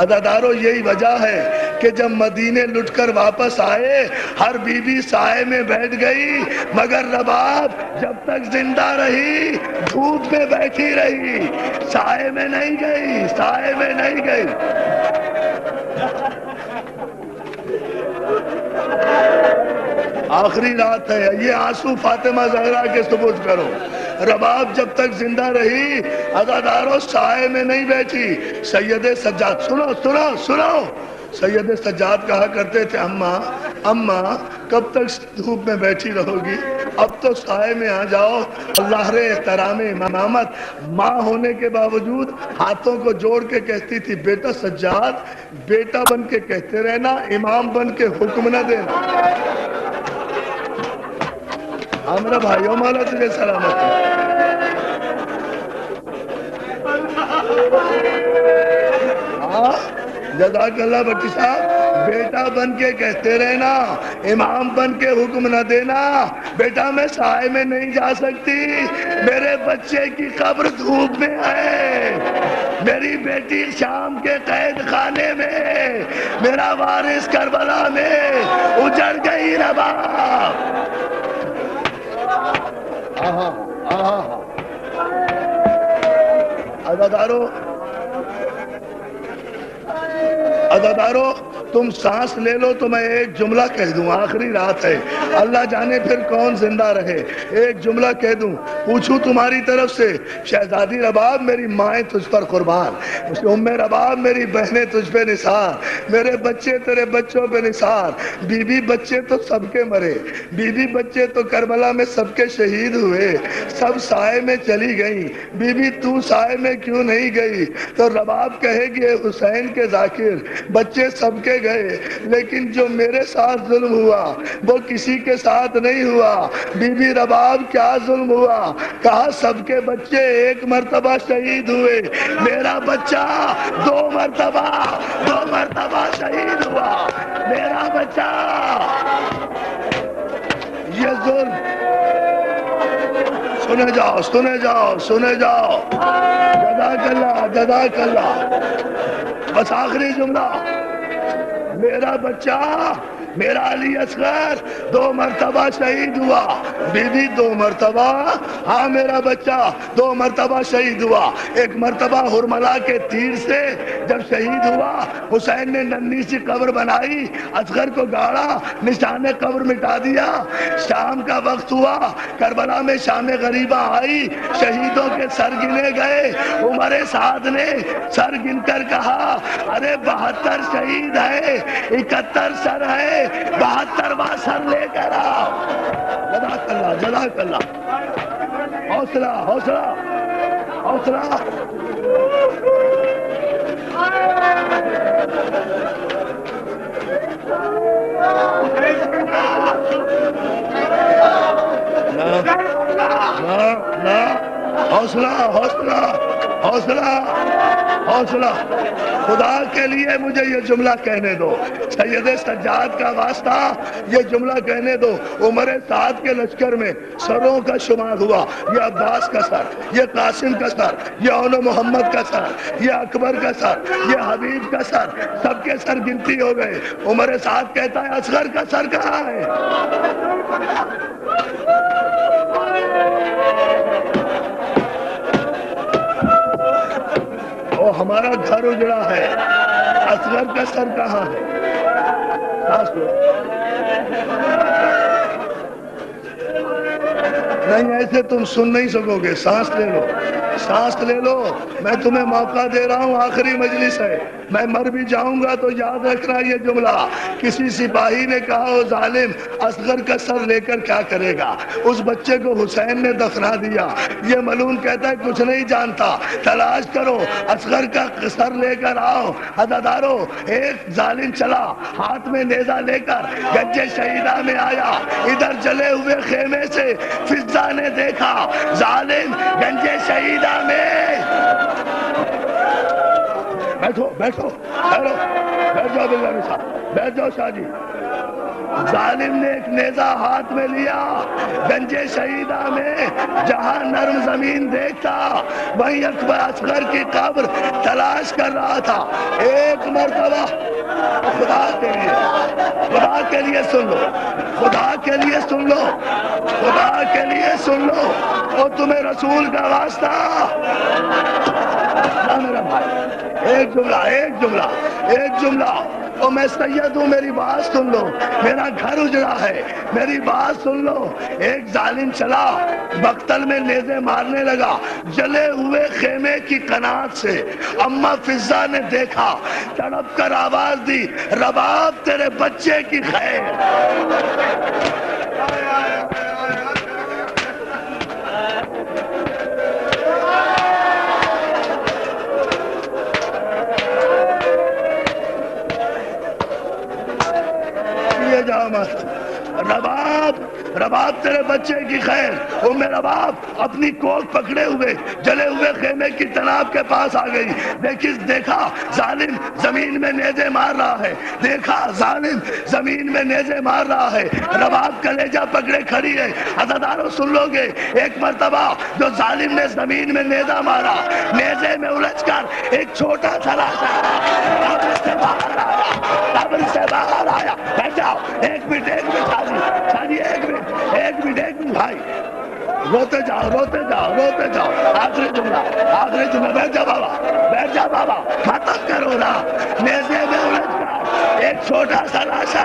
عزادارو یہی وجہ ہے کہ جب مدینے لٹ کر واپس آئے ہر بی بی سائے میں بیٹھ گئی، مگر رباب جب تک زندہ رہی دھوپ میں بیٹھی رہی، سائے میں نہیں گئی، سائے میں نہیں گئی۔ آخری رات ہے، یہ آنسو فاطمہ زہرا کے ثبوت کرو۔ رباب جب تک زندہ رہی عزادارو سائے میں نہیں بیٹھی۔ سید سجاد سنو سنو سنو، سید سجاد کہا کرتے تھے اماں کب تک دھوپ میں بیٹھی رہو گی، اب تو سائے میں آ جاؤ۔ اللہ رے احترام امامت، ماں ہونے کے باوجود ہاتھوں کو جوڑ کے کہتی تھی بیٹا سجاد، بیٹا بن کے کہتے رہنا، امام بن کے حکم نہ دینا۔ ہمارا بھائیوں مولا تجھے سلامت ہے۔ جزاک اللہ بٹی صاحب، بیٹا بن کے کہتے رہنا، امام بن کے حکم نہ دینا۔ بیٹا میں سائے میں نہیں جا سکتی، میرے بچے کی قبر دھوپ میں ہے، میری بیٹی شام کے قید خانے میں، میرا وارث کربلا میں اجڑ گئی رباب۔ عزادارو تم سانس لے لو تو میں ایک جملہ کہہ دوں، آخری رات ہے، اللہ جانے پھر کون زندہ رہے۔ ایک جملہ کہہ دوں، پوچھوں تمہاری طرف سے، شہزادی رباب میری مائیں تجھ پر قربان، ام رباب میری بہنیں تجھ پہ نثار، میرے بچے تیرے بچوں پہ نثار، بی بی بچے تو سب کے مرے، بی بی بچے تو کربلا میں سب کے شہید ہوئے، سب سائے میں چلی گئیں، بی بی تو سائے میں کیوں نہیں گئی؟ تو رباب کہے گی اے حسین کے ذاکر، بچے سب کے گئے، لیکن جو میرے ساتھ ظلم ہوا وہ کسی کے ساتھ نہیں ہوا۔ بی بی رباب کیا ظلم ہوا؟ کہا سب کے بچے ایک مرتبہ شہید ہوئے، میرا بچہ دو مرتبہ شہید ہوا، میرا بچہ۔ یہ ظلم سنے جاؤ جزاک اللہ۔ بس آخری جملہ، میرا بچہ، میرا علی اصغر 2 مرتبہ شہید ہوا، بی بی 2 مرتبہ، ہاں میرا بچہ 2 مرتبہ شہید ہوا۔ ایک مرتبہ ہرملا کے تیر سے جب شہید ہوا، حسین نے ننھی سی قبر بنائی، اصغر کو گاڑا، نشان قبر مٹا دیا۔ شام کا وقت ہوا، کربلا میں شام غریبہ آئی، شہیدوں کے سر گنے گئے۔ عمر سعد نے سر گن کر کہا ارے 72 شہید ہے، 71 سر ہے، 72واں سر لے کر آؤ۔ جزاک اللہ۔ حوصلہ۔ حوصلہ۔ خدا کے لیے مجھے یہ جملہ کہنے دو، سید سجاد کا واسطہ، یہ جملہ کہنے دو۔ عمر سعد کے لشکر میں سروں کا شمار ہوا، یہ عباس کا سر، یہ قاسم کا سر، یہ اول محمد کا سر، یہ اکبر کا سر، یہ حبیب کا سر، سب کے سر گنتی ہو گئے۔ عمر سعد کہتا ہے اصغر کا سر کہاں ہے؟ وہ ہمارا گھر اجڑا ہے، اصغر کا سر کہاں ہے؟ نہیں ایسے تم سن نہیں سکو گے، سانس لے لو۔ میں تمہیں موقع دے رہا ہوں، آخری مجلس ہے، میں مر بھی جاؤں گا تو یاد رکھنا یہ جملہ۔ کسی سپاہی نے کہا وہ ظالم اصغر کا سر لے کر کیا کرے گا؟ اس بچے کو حسین نے دفنا دیا۔ یہ ملعون کہتا ہے کچھ نہیں جانتا، تلاش کرو، اصغر کا سر لے کر آؤ۔ عزادارو، ایک ظالم چلا ہاتھ میں نیزہ لے کر، گنج شہیدہ میں آیا، ادھر جلے ہوئے خیمے سے فضا نے دیکھا ظالم گنج شہیدہ میں۔ بیٹھ جاؤ باللہ نصاب، بیٹھ جاؤ شاہ جی۔ ظالم نے ایک نیزہ ہاتھ میں لیا، گنج شہیدہ میں جہاں نرم زمین دیکھتا وہیں اکبر اصغر کی قبر تلاش کر رہا تھا۔ ایک مرتبہ خدا کے لیے سن لو، اور تمہیں رسول کا واسطہ۔ میرا بھائی ایک جملہ، اور میں سید ہوں، میری بات سن لو، میرا گھر اجڑا ہے، میری بات سن لو۔ ایک ظالم چلا بختل میں نیزے مارنے لگا، جلے ہوئے خیمے کی قنات سے اما فضا نے دیکھا، تڑپ کر آواز دی رباب تیرے بچے کی خیر۔ رباب تیرے بچے کی خیر۔ ام رباب اپنی کوکھ پکڑے ہوئے جلے ہوئے خیمے کی تناب کے پاس آ گئی۔ دیکھا ظالم زمین میں نیزے مار رہا ہے، رباب کلیجہ پکڑے کھڑی ہے۔ عزادارو سن لو گے، ایک مرتبہ جو ظالم نے زمین میں نیزہ مارا، نیزے میں الجھ کر ایک چھوٹا سا لاشا قبر سے باہر آیا۔ بیٹھ جاؤ، ایک منٹ شادی، ایک منٹ بھائی، روتے جاؤ۔ آخری جملہ، بیٹھ جا بابا، ختم کرو نا۔ نیزے میں الجھ کر ایک چھوٹا سا لاشا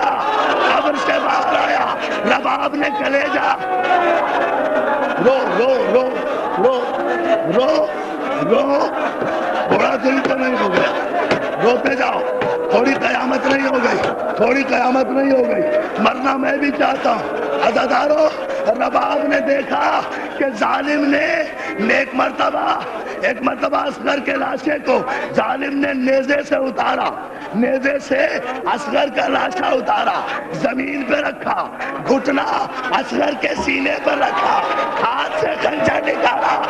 قبر سے باہر آیا، رباب نے کلیجہ رو بڑا دل تو نہیں ہو گیا، روتے جاؤ، تھوڑی قیامت نہیں ہو گئی، مرنا میں بھی چاہتا ہوں۔ عزادارو، رباب نے دیکھا کہ ظالم نے ایک مرتبہ ایک مرتبہ اصغر کے لاشے کو ظالم نے نیزے سے اتارا، نیزے سے اصغر کا لاشا اتارا، زمین پہ رکھا، گھٹنا اصغر کے سینے پر رکھا، ہاتھ سے خنجر نکالا،